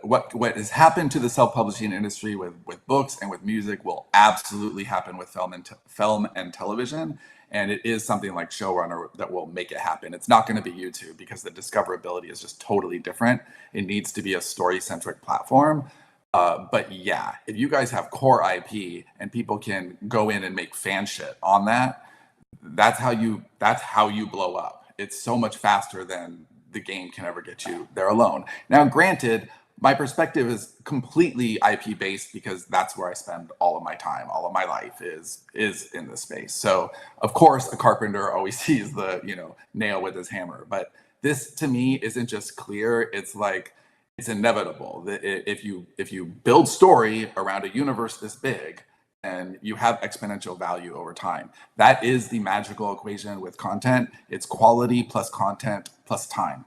What has happened to the self-publishing industry with books and with music will absolutely happen with film and television. And it is something like Showrunner that will make it happen. It's not going to be YouTube, because the discoverability is just totally different. It needs to be a story-centric platform. But yeah, if you guys have core IP and people can go in and make fan shit on that, that's how you blow up. It's so much faster than the game can ever get you there alone. Now, granted, my perspective is completely IP based, because that's where I spend all of my time, all of my life is in this space. So of course, a carpenter always sees the nail with his hammer. But this to me isn't just clear. It's like, it's inevitable that if you build story around a universe this big, and you have exponential value over time. That is the magical equation with content. It's quality plus content plus time.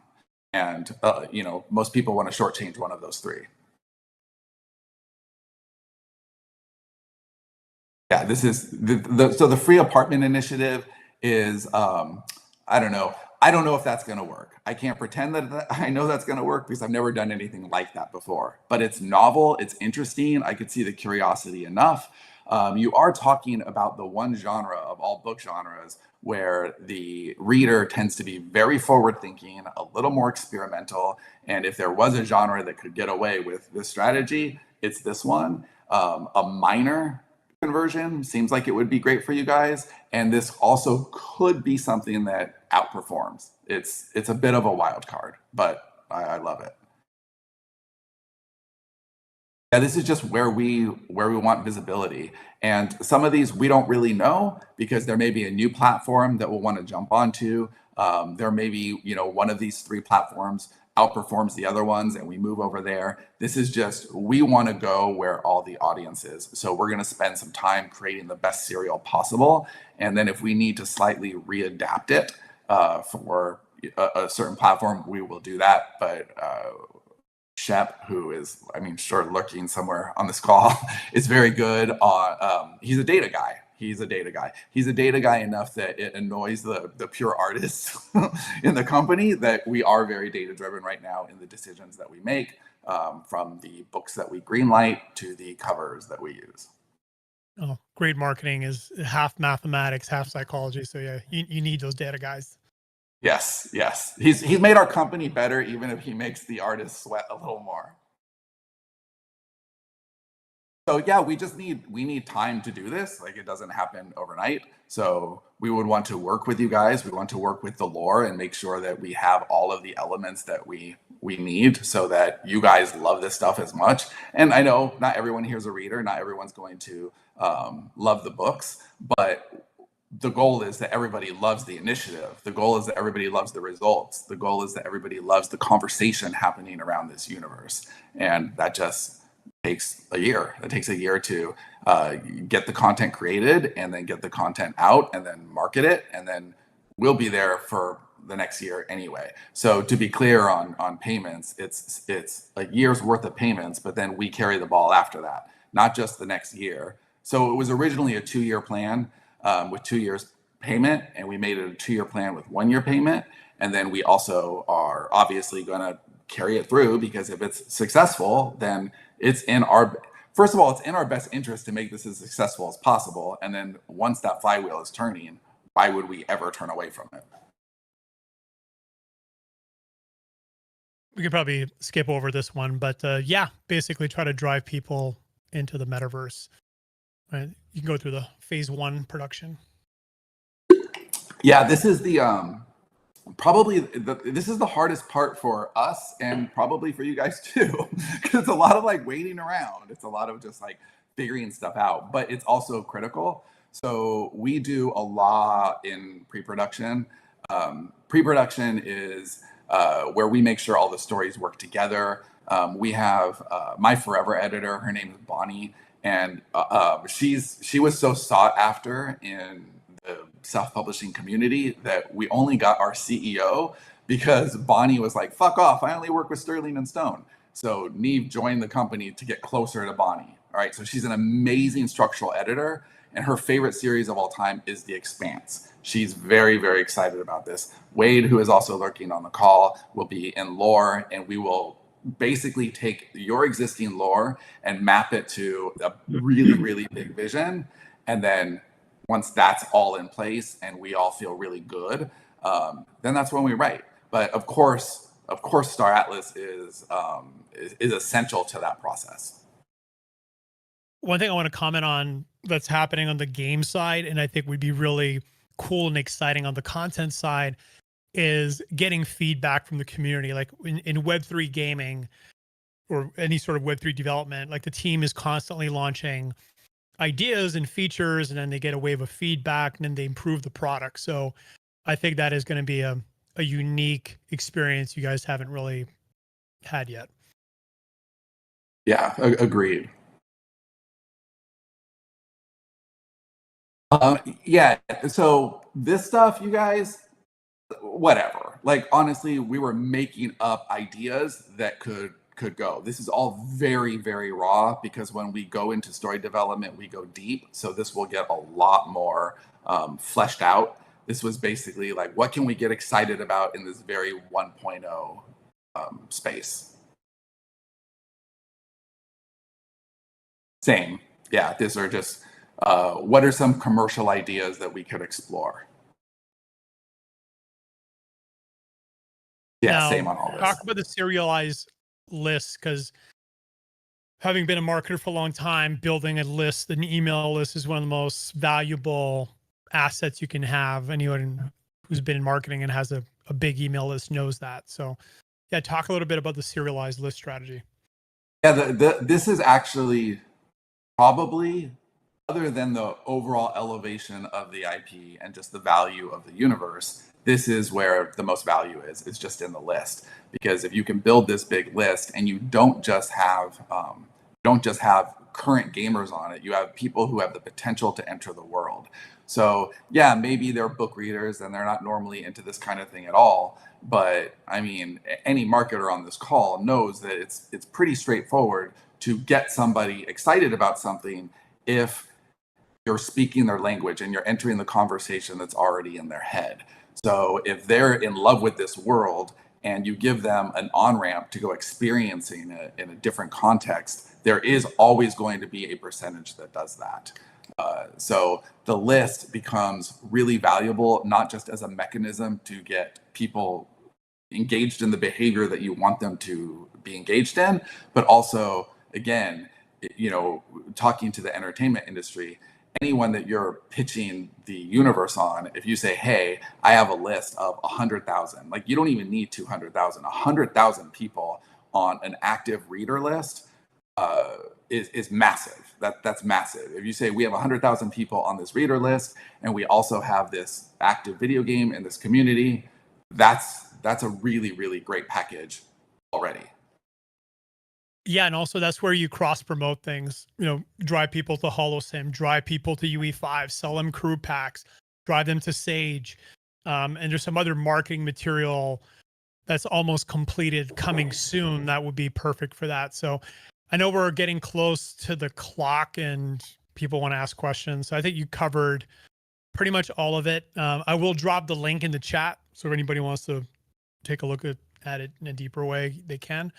And most people want to shortchange one of those 3. Yeah, this is so the free apartment initiative is I don't know if that's going to work. I can't pretend that I know that's going to work, because I've never done anything like that before. But it's novel, it's interesting. I could see the curiosity enough. you are talking about the one genre of all book genres where the reader tends to be very forward thinking, a little more experimental. And if there was a genre that could get away with this strategy, it's this one. A minor conversion seems like it would be great for you guys. And this also could be something that outperforms. It's a bit of a wild card, but I love it. Yeah, this is just where we want visibility. And some of these we don't really know because there may be a new platform that we'll want to jump onto. There may be, one of these three platforms outperforms the other ones and we move over there. This is just, we want to go where all the audience is. So we're going to spend some time creating the best serial possible. And then if we need to slightly readapt it for a certain platform, we will do that. But Shep, who is, sure, lurking somewhere on this call, is very good on, he's a data guy. He's a data guy enough that it annoys the pure artists in the company that we are very data driven right now in the decisions that we make, from the books that we greenlight to the covers that we use. Oh, great marketing is half mathematics, half psychology. So yeah, you need those data guys. Yes. He's made our company better, even if he makes the artists sweat a little more. So yeah, we need time to do this. Like, it doesn't happen overnight. So we would want to work with you guys. We want to work with the lore and make sure that we have all of the elements that we need so that you guys love this stuff as much. And I know not everyone here is a reader. Not everyone's going to love the books, but the goal is that everybody loves the initiative. The goal is that everybody loves the results. The goal is that everybody loves the conversation happening around this universe. And that just takes a year. It takes a year to get the content created and then get the content out and then market it. And then we'll be there for the next year anyway. So to be clear on payments, it's a year's worth of payments, but then we carry the ball after that, not just the next year. So it was originally a 2-year plan with 2 years payment, and we made it a 2-year plan with 1 year payment. And then we also are obviously going to carry it through, because if it's successful, then it's in our best interest to make this as successful as possible. And then once that flywheel is turning, why would we ever turn away from it? We could probably skip over this one, but basically try to drive people into the metaverse. Right? You can go through the phase 1 production. Yeah, this is the this is the hardest part for us, and probably for you guys too, because it's a lot of waiting around. It's a lot of just figuring stuff out, but it's also critical. So we do a lot in pre-production. Pre-production is where we make sure all the stories work together. We have my forever editor. Her name is Bonnie, and she was so sought after in the self-publishing community that we only got our CEO because Bonnie was like, fuck off, I only work with Sterling and Stone. So Neve joined the company to get closer to Bonnie. All right, so she's an amazing structural editor, and her favorite series of all time is The Expanse. She's very, very excited about this. Wade, who is also lurking on the call, will be in lore, and we will basically take your existing lore and map it to a really, really big vision. And then once that's all in place and we all feel really good, then that's when we write. But of course, Star Atlas is essential to that process. One thing I want to comment on that's happening on the game side, and I think would be really cool and exciting on the content side, is getting feedback from the community. Like in Web3 gaming or any sort of Web3 development, the team is constantly launching ideas and features, and then they get a wave of feedback, and then they improve the product. So I think that is going to be a unique experience you guys haven't really had yet. Yeah, agreed. Yeah, so this stuff, you guys, whatever. Honestly, we were making up ideas that could go. This is all very, very raw, because when we go into story development, we go deep. So this will get a lot more fleshed out. This was basically what can we get excited about in this very 1.0 space? Same. Yeah, these are just What are some commercial ideas that we could explore? Yeah, Now, same on all this. talk about the serialized lists, because having been a marketer for a long time, building a list, an email list is one of the most valuable assets you can have. Anyone who's been in marketing and has a big email list knows that. So yeah, talk a little bit about the serialized list strategy. Yeah, this is actually probably, other than the overall elevation of the IP and just the value of the universe, this is where the most value is. It's just in the list, because if you can build this big list and you don't just have current gamers on it, you have people who have the potential to enter the world. So yeah, maybe they're book readers and they're not normally into this kind of thing at all. But I mean, any marketer on this call knows that it's pretty straightforward to get somebody excited about something if you're speaking their language and you're entering the conversation that's already in their head. So if they're in love with this world and you give them an on-ramp to go experiencing it in a different context, there is always going to be a percentage that does that. So the list becomes really valuable, not just as a mechanism to get people engaged in the behavior that you want them to be engaged in, but also, again, talking to the entertainment industry, anyone that you're pitching the universe on, if you say, hey, I have a list of 100,000, like you don't even need 200,000, 100,000 people on an active reader list is massive. That's massive. If you say we have 100,000 people on this reader list and we also have this active video game in this community, that's a really, really great package already. Yeah, and also that's where you cross promote things. Drive people to HoloSim, drive people to UE5, sell them crew packs, drive them to Sage, and there's some other marketing material that's almost completed coming soon that would be perfect for that. So I know we're getting close to the clock and people want to ask questions. So I think you covered pretty much all of it. I will drop the link in the chat, so if anybody wants to take a look at it in a deeper way, they can.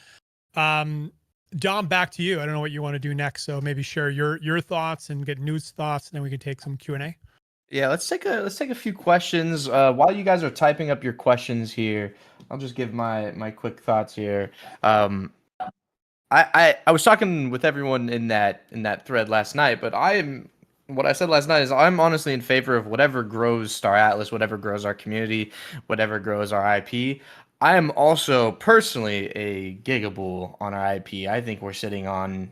Dom, back to you. I don't know what you want to do next, so maybe share your thoughts and get Newt's thoughts, and then we can take some Q&A. Yeah, let's take a few questions. While you guys are typing up your questions here, I'll just give my quick thoughts here. I was talking with everyone in that thread last night, but what I said last night is I'm honestly in favor of whatever grows Star Atlas, whatever grows our community, whatever grows our IP. I am also personally a gigabull on our IP. I think we're sitting on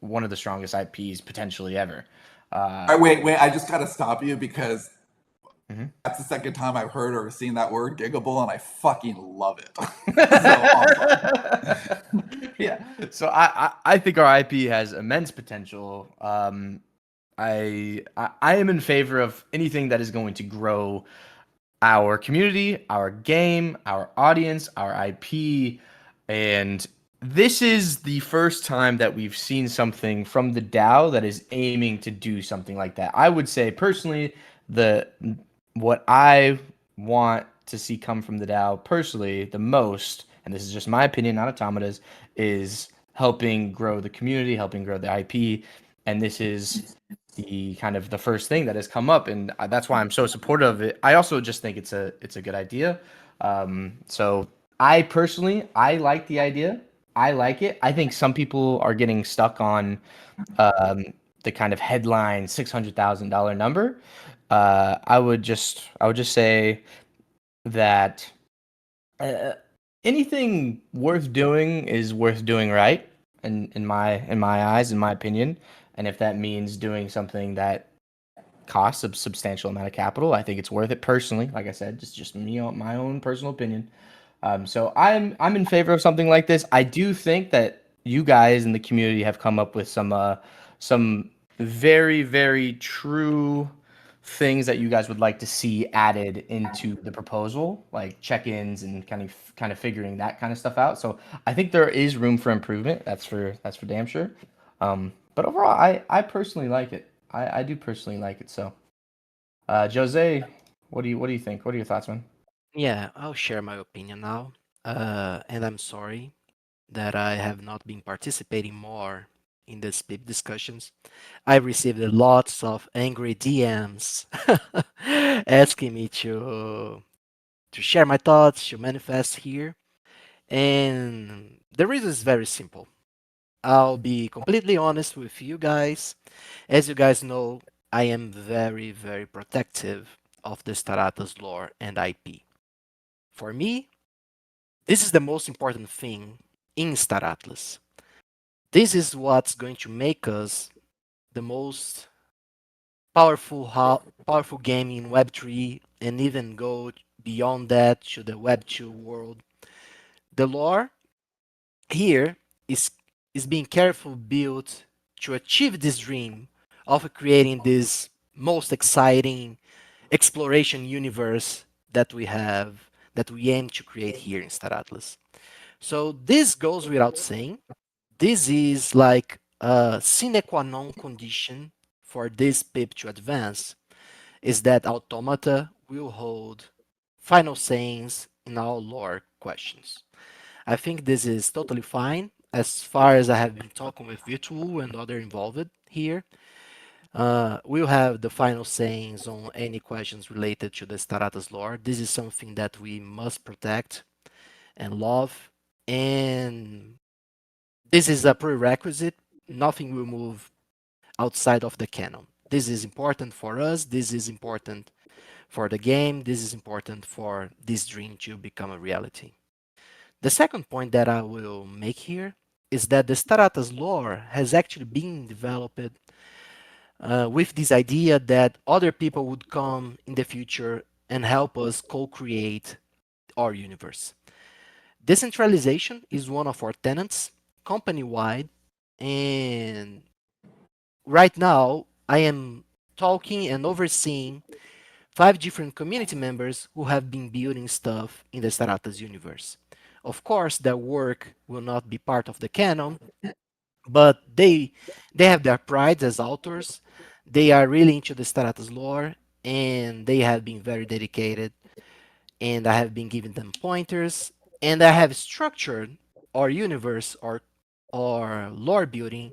one of the strongest IPs potentially ever. Wait, I just got to stop you because Mhm. that's the second time I've heard or seen that word, gigable, and I fucking love it. So awesome. Yeah, so I think our IP has immense potential. I am in favor of anything that is going to grow our community, our game, our audience, our IP, and this is the first time that we've seen something from the DAO that is aiming to do something like that. I would say personally, what I want to see come from the DAO personally the most, and this is just my opinion, not Automata's, is helping grow the community, helping grow the IP, and this is the kind of the first thing that has come up, and that's why I'm so supportive of it. I also just think it's a good idea. So I personally like the idea. I like it. I think some people are getting stuck on the kind of headline $600,000 number. I would just say that anything worth doing is worth doing right, in my eyes, in my opinion. And if that means doing something that costs a substantial amount of capital, I think it's worth it personally. Like I said, just me, my own personal opinion. So I'm in favor of something like this. I do think that you guys in the community have come up with some very, very true things that you guys would like to see added into the proposal, like check-ins and kind of figuring that kind of stuff out. So I think there is room for improvement. That's for damn sure. But overall, I personally like it. I do personally like it. So, Jose, what do you think? What are your thoughts, man? Yeah, I'll share my opinion now. And I'm sorry that I have not been participating more in the PIP discussions. I received lots of angry DMs asking me to share my thoughts, to manifest here. And the reason is very simple. I'll be completely honest with you guys. As you guys know, I am very, very protective of the Staratas lore and IP. For me, this is the most important thing in Star Atlas. This is what's going to make us the most powerful game in Web3 and even go beyond that to the Web2 world. The lore here is being carefully built to achieve this dream of creating this most exciting exploration universe that we aim to create here in Star Atlas. So this goes without saying. This is like a sine qua non condition for this PIP to advance is that automata will hold final sayings in all lore questions. I think this is totally fine as far as I have been talking with Virtual and other involved here. We'll have the final sayings on any questions related to the Staratas lore. This is something that we must protect and love. And this is a prerequisite. Nothing will move outside of the canon. This is important for us. This is important for the game. This is important for this dream to become a reality. The second point that I will make here is that the Staratas lore has actually been developed with this idea that other people would come in the future and help us co-create our universe. Decentralization is one of our tenets, company-wide, and right now I am talking and overseeing 5 different community members who have been building stuff in the Staratas universe. Of course, their work will not be part of the canon, but they have their pride as authors. They are really into the Staratas lore, and they have been very dedicated. And I have been giving them pointers, and I have structured our universe or lore building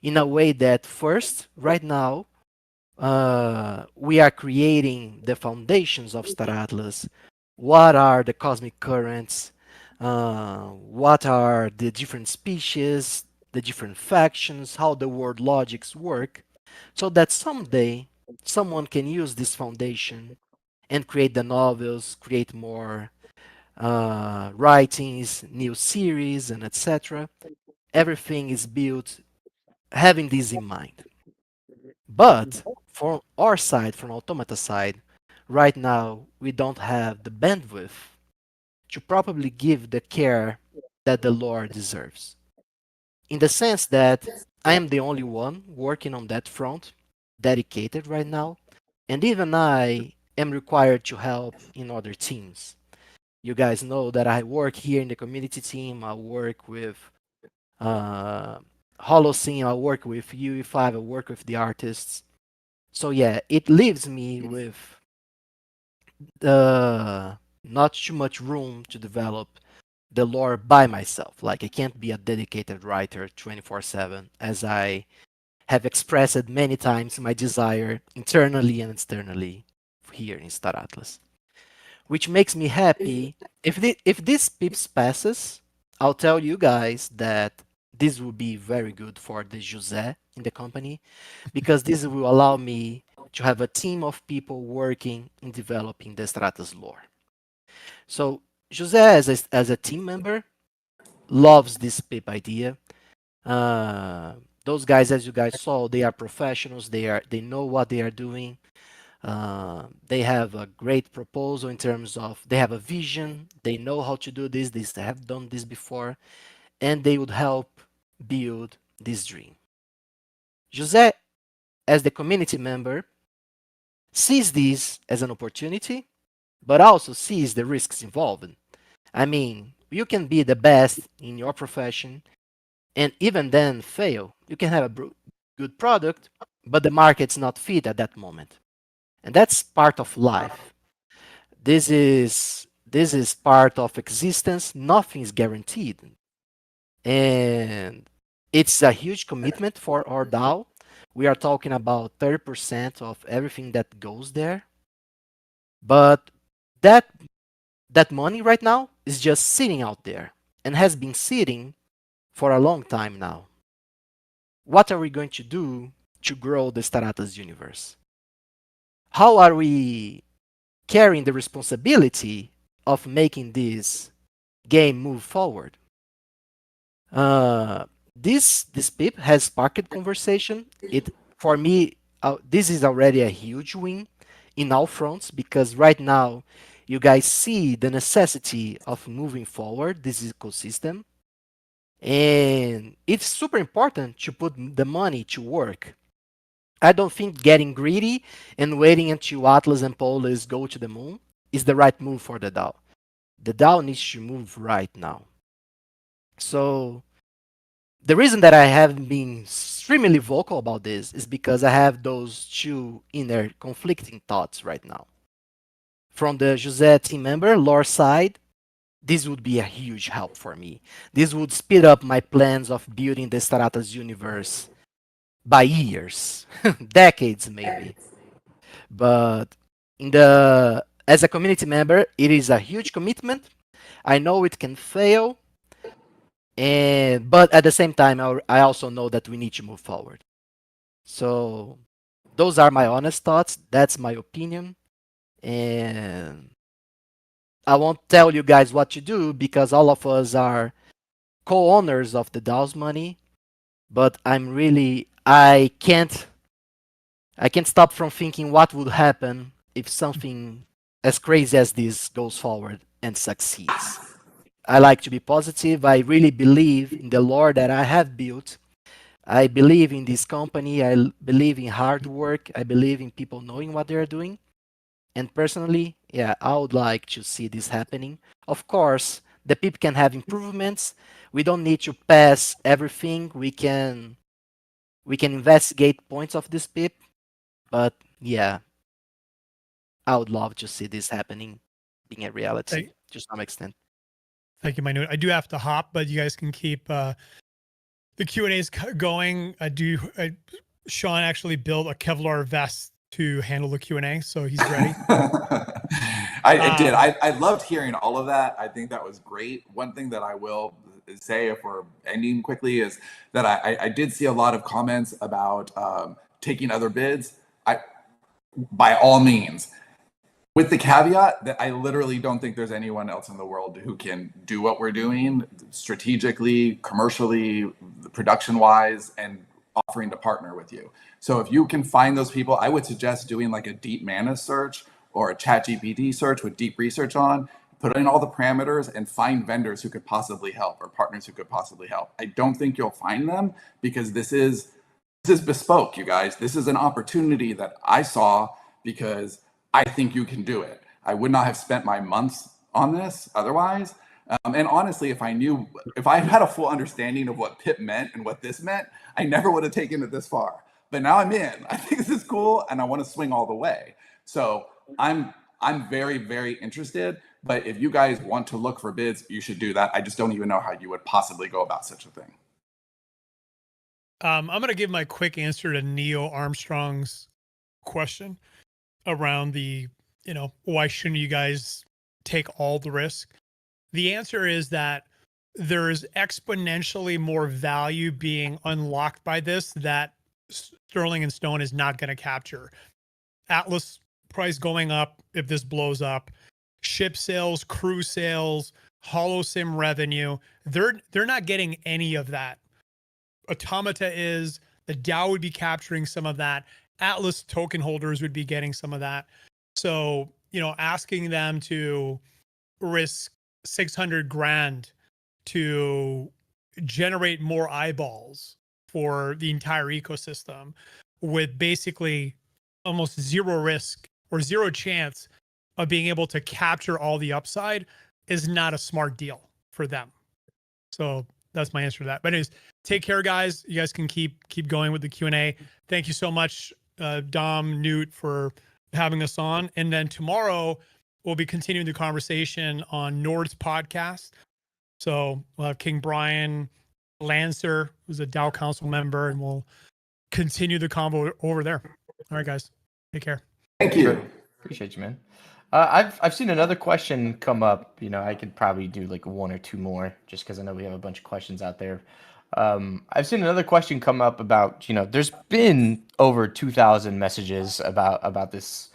in a way that first, right now, we are creating the foundations of Star Atlas. What are the cosmic currents? What are the different species, the different factions, how the world logics work, so that someday someone can use this foundation and create the novels, create more writings, new series, and etc. Everything is built having this in mind. But from our side, from Automata side, right now we don't have the bandwidth to properly give the care that the lore deserves. In the sense that I am the only one working on that front, dedicated right now, and even I am required to help in other teams. You guys know that I work here in the community team. I work with uh, Holocene. I work with UE5. I work with the artists. So yeah, it leaves me with not too much room to develop the lore by myself. Like I can't be a dedicated writer 24/7, as I have expressed many times my desire internally and externally here in Star Atlas. Which makes me happy. If this PIPS passes, I'll tell you guys that this will be very good for the José in the company because this will allow me to have a team of people working in developing the Stratas lore. So José, as a team member, loves this PIP idea. Uh, those guys, as you guys saw, they are professionals. They know what they are doing. They have a great proposal in terms of they have a vision. They know how to do this. They have done this before, and they would help build this dream. José, as the community member, sees this as an opportunity, but also sees the risks involved. I mean, you can be the best in your profession and even then fail. You can have a good product, but the market's not fit at that moment. And that's part of life. This is part of existence. Nothing is guaranteed. And It's a huge commitment for our DAO. We are talking about 30% of everything that goes there. But that that money right now is just sitting out there and has been sitting for a long time now. What are we going to do to grow the Staratas universe? How are we carrying the responsibility of making this game move forward? This PIP has sparked conversation. It for me, this is already a huge win in all fronts because right now you guys see the necessity of moving forward this ecosystem, and it's super important to put the money to work. I don't think getting greedy and waiting until Atlas and Polis go to the moon is the right move for the DAO. The DAO needs to move right now. So the reason that I haven't been extremely vocal about this is because I have those two inner conflicting thoughts right now. From the Jose team member, lore side, this would be a huge help for me. This would speed up my plans of building the Staratas universe by years, decades maybe. But in the as a community member, it is a huge commitment. I know it can fail, and but at the same time, I also know that we need to move forward. So those are my honest thoughts. That's my opinion, and I won't tell you guys what to do because all of us are co-owners of the DAO's money. But I can't stop from thinking what would happen if something as crazy as this goes forward and succeeds. I like to be positive. I really believe in the lore that I have built. I believe in this company. Believe in hard work. I believe in people knowing what they're doing. And personally, yeah, I would like to see this happening. Of course, the PIP can have improvements. We don't need to pass everything. We can investigate points of this PIP, but yeah, I would love to see this happening, being a reality to some extent. Thank you, Minute. I do have to hop, but you guys can keep the Q&As going. Sean actually built a Kevlar vest to handle the Q&A, so he's ready. I did. I loved hearing all of that. I think that was great. One thing that I will say, if we're ending quickly, is that I did see a lot of comments about taking other bids. By all means, with the caveat that I literally don't think there's anyone else in the world who can do what we're doing strategically, commercially, production-wise, and offering to partner with you. So if you can find those people, I would suggest doing like a deep mana search or a ChatGPT search with deep research on, put in all the parameters and find vendors who could possibly help or partners who could possibly help. I don't think you'll find them because this is bespoke, you guys. This is an opportunity that I saw because I think you can do it. I would not have spent my months on this otherwise. And honestly, if I had a full understanding of what PIP meant and what this meant, I never would have taken it this far. But now I'm in. I think this is cool, and I want to swing all the way. So I'm very, very interested. But if you guys want to look for bids, you should do that. I just don't even know how you would possibly go about such a thing. I'm going to give my quick answer to Neil Armstrong's question around why shouldn't you guys take all the risk? The answer is that there is exponentially more value being unlocked by this that Sterling and Stone is not going to capture. Atlas price going up if this blows up, ship sales, crew sales, holo sim revenue, they're not getting any of that. Automata is, the DAO would be capturing some of that. Atlas token holders would be getting some of that. So, asking them to risk 600 grand to generate more eyeballs for the entire ecosystem with basically almost zero risk or zero chance of being able to capture all the upside is not a smart deal for them. So that's my answer to that. But anyways, take care, guys. You guys can keep going with the Q&A. Thank you so much, Dom, Newt, for having us on. And then tomorrow we'll be continuing the conversation on Nord's podcast. So we'll have King Brian, Lancer, who's a Dow Council member, and we'll continue the convo over there. All right, guys. Take care. Thank you. Appreciate you, man. I've seen another question come up. You know, I could probably do like one or two more just because I know we have a bunch of questions out there. I've seen another question come up about, you know, there's been over 2,000 messages about this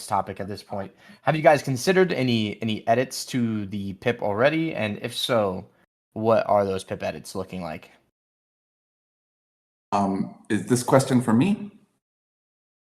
topic at this point. Have you guys considered any edits to the PIP already? And if so, what are those PIP edits looking like? Is this question for me?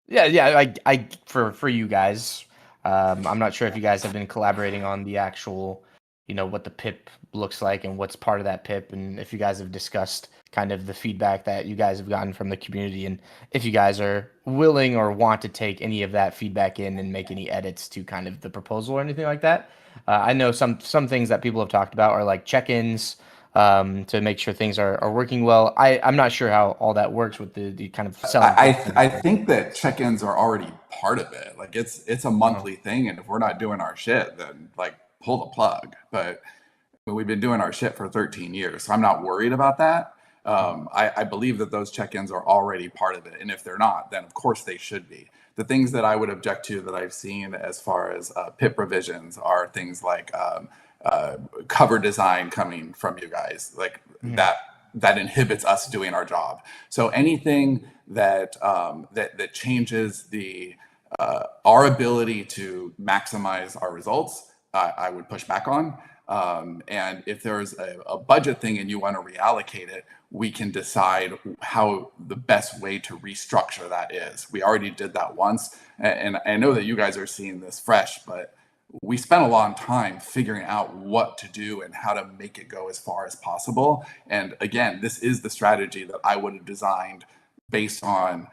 Yeah, I for you guys. I'm not sure if you guys have been collaborating on the actual, you know, what the PIP looks like and what's part of that PIP, and if you guys have discussed kind of the feedback that you guys have gotten from the community, and if you guys are willing or want to take any of that feedback in and make any edits to kind of the proposal or anything like that. I know some things that people have talked about are like check-ins, to make sure things are working well. I'm not sure how all that works with the kind of selling. I think that check-ins are already part of it. Like it's a monthly thing, and if we're not doing our shit, then like pull the plug. But we've been doing our shit for 13 years, so I'm not worried about that. I believe that those check-ins are already part of it, and if they're not, then of course they should be. The things that I would object to that I've seen as far as PIP revisions are things like cover design coming from you guys, like that inhibits us doing our job. So anything that that changes the our ability to maximize our results, I would push back on. And if there's a budget thing and you want to reallocate it, we can decide how the best way to restructure that is. We already did that once, and I know that you guys are seeing this fresh, but we spent a long time figuring out what to do and how to make it go as far as possible. And again, this is the strategy that I would have designed based on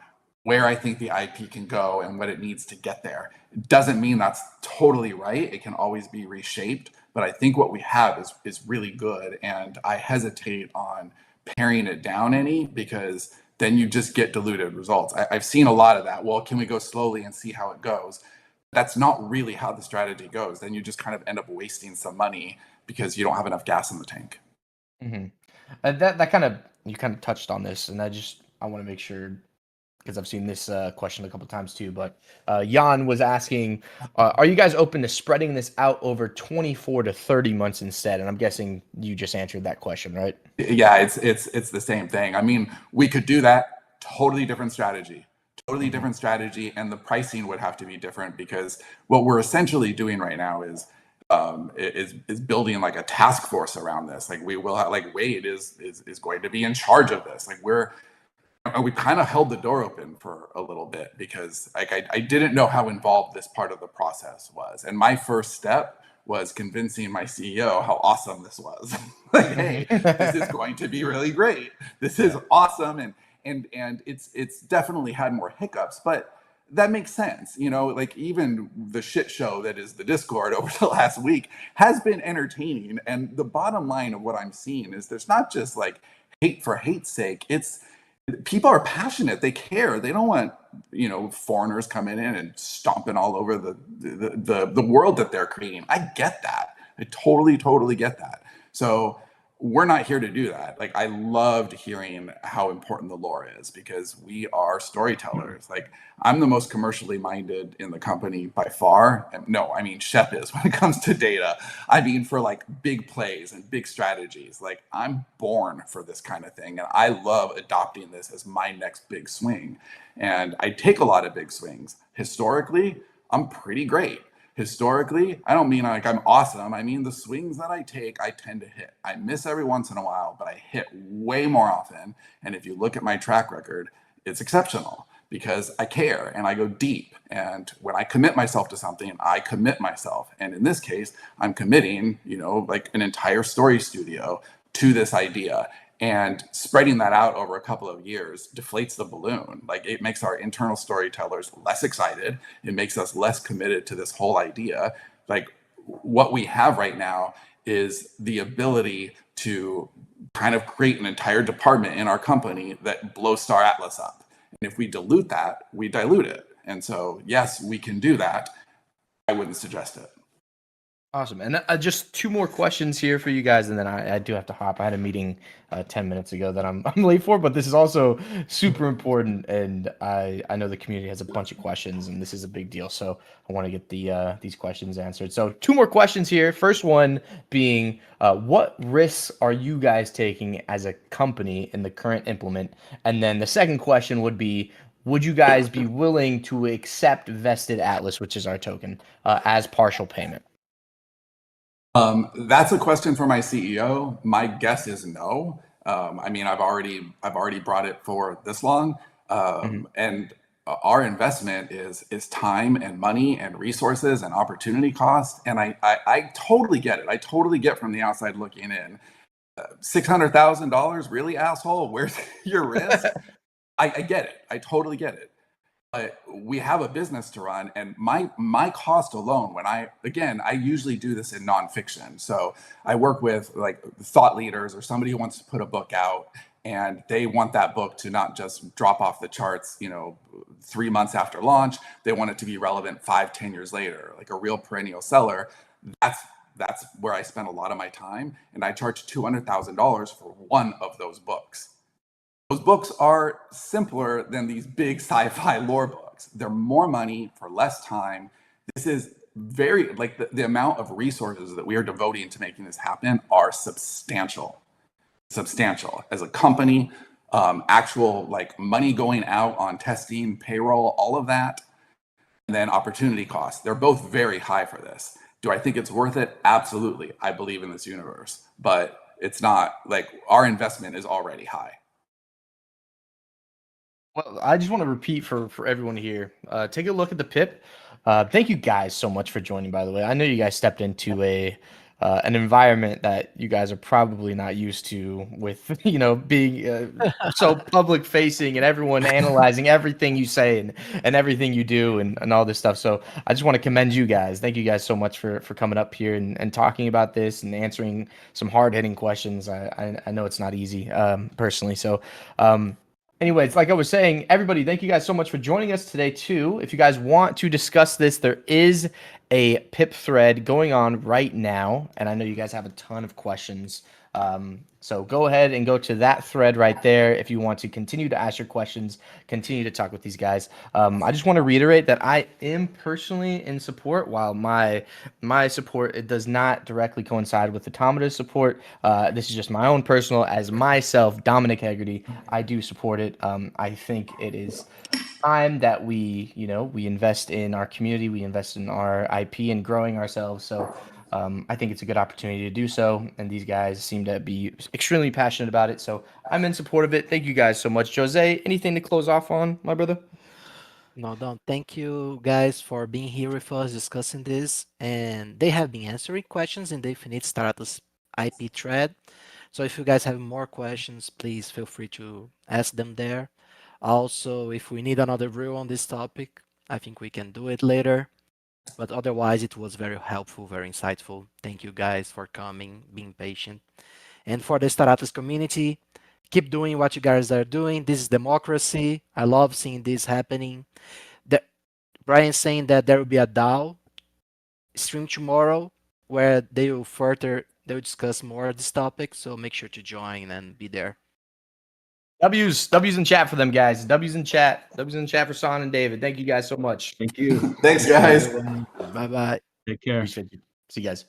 where I think the IP can go and what it needs to get there. It doesn't mean that's totally right. It can always be reshaped, but I think what we have is really good. And I hesitate on paring it down any, because then you just get diluted results. I've seen a lot of that. Well, can we go slowly and see how it goes? That's not really how the strategy goes. Then you just kind of end up wasting some money because you don't have enough gas in the tank. Mm-hmm. That kind of, you kind of touched on this, and I want to make sure, because I've seen this question a couple times too. But Jan was asking, are you guys open to spreading this out over 24 to 30 months instead? And I'm guessing you just answered that question, right? Yeah, it's the same thing. I mean, we could do that. Totally different strategy. Totally different strategy, and the pricing would have to be different, because what we're essentially doing right now is building like a task force around this. Like we will have, like Wade is going to be in charge of this. Like we kind of held the door open for a little bit, because like I didn't know how involved this part of the process was, and my first step was convincing my CEO how awesome this was. Like, hey, this is going to be really great. This is awesome, and it's definitely had more hiccups, but that makes sense. You know, like even the shit show that is the Discord over the last week has been entertaining. And the bottom line of what I'm seeing is there's not just like hate for hate's sake. It's people are passionate. They care. They don't want, you know, foreigners coming in and stomping all over the world that they're creating. I get that. I totally get that. So we're not here to do that. Like, I loved hearing how important the lore is, because we are storytellers. Like, I'm the most commercially minded in the company by far. No, I mean, Shep is when it comes to data. I mean, for like big plays and big strategies, like I'm born for this kind of thing. And I love adopting this as my next big swing. And I take a lot of big swings. Historically, I'm pretty great. Historically, I don't mean like I'm awesome. I mean, the swings that I take, I tend to hit. I miss every once in a while, but I hit way more often. And if you look at my track record, it's exceptional, because I care and I go deep. And when I commit myself to something, I commit myself. And in this case, I'm committing, you know, like an entire story studio to this idea. And spreading that out over a couple of years deflates the balloon. Like, it makes our internal storytellers less excited. It makes us less committed to this whole idea. Like, what we have right now is the ability to kind of create an entire department in our company that blows Star Atlas up. And if we dilute that, we dilute it. And so, yes, we can do that. I wouldn't suggest it. Awesome. And just two more questions here for you guys, and then I do have to hop. I had a meeting 10 minutes ago that I'm late for, but this is also super important, and I know the community has a bunch of questions, and this is a big deal. So I want to get these questions answered. So two more questions here. First one being, what risks are you guys taking as a company in the current implement? And then the second question would be, would you guys be willing to accept vested Atlas, which is our token, as partial payment? That's a question for my CEO. My guess is no. I mean, I've already brought it for this long, and our investment is time and money and resources and opportunity cost. And I totally get it. I totally get from the outside looking in. $600,000, really, asshole? Where's your risk? I get it. I totally get it. But we have a business to run, and my cost alone, when I usually do this in nonfiction. So I work with like thought leaders or somebody who wants to put a book out, and they want that book to not just drop off the charts, 3 months after launch. They want it to be relevant 5-10 years later, like a real perennial seller. That's where I spend a lot of my time, and I charge $200,000 for one of those books. Those books are simpler than these big sci-fi lore books. They're more money for less time. This is very, like, the amount of resources that we are devoting to making this happen are substantial. As a company, actual like money going out on testing, payroll, all of that, and then opportunity costs. They're both very high for this. Do I think it's worth it? Absolutely. I believe in this universe, but it's not like our investment is already high. Well, I just want to repeat for everyone here. Take a look at the PIP. Thank you guys so much for joining. By the way, I know you guys stepped into an environment that you guys are probably not used to, with being so public facing and everyone analyzing everything you say and everything you do and all this stuff. So I just want to commend you guys. Thank you guys so much for coming up here and talking about this and answering some hard hitting questions. I know it's not easy personally. So. Anyways, like I was saying, everybody, thank you guys so much for joining us today, too. If you guys want to discuss this, there is a PIP thread going on right now, and I know you guys have a ton of questions. So go ahead and go to that thread right there if you want to continue to ask your questions, continue to talk with these guys. I just want to reiterate that I am personally in support. While my support, it does not directly coincide with Automata's support. This is just my own personal, as myself, Dominic Haggerty. I do support it. I think it is time that we invest in our community, we invest in our IP and growing ourselves. So I think it's a good opportunity to do so, and these guys seem to be extremely passionate about it. So I'm in support of it. Thank you guys so much. Jose, anything to close off on, my brother? No, don't. Thank you guys for being here with us discussing this. And they have been answering questions in the Infinite Status IP thread. So if you guys have more questions, please feel free to ask them there. Also, if we need another review on this topic, I think we can do it later. But otherwise, it was very helpful, very insightful. Thank you guys for coming, being patient. And for the Staratas community, keep doing what you guys are doing. This is democracy. I love seeing this happening. Brian's saying that there will be a DAO stream tomorrow where they'll discuss more of this topic. So make sure to join and be there. W's in chat for them, guys. W's in chat for Son and David. Thank you guys so much. Thank you. Thanks, guys. Bye bye. Take care. Appreciate you. See you guys.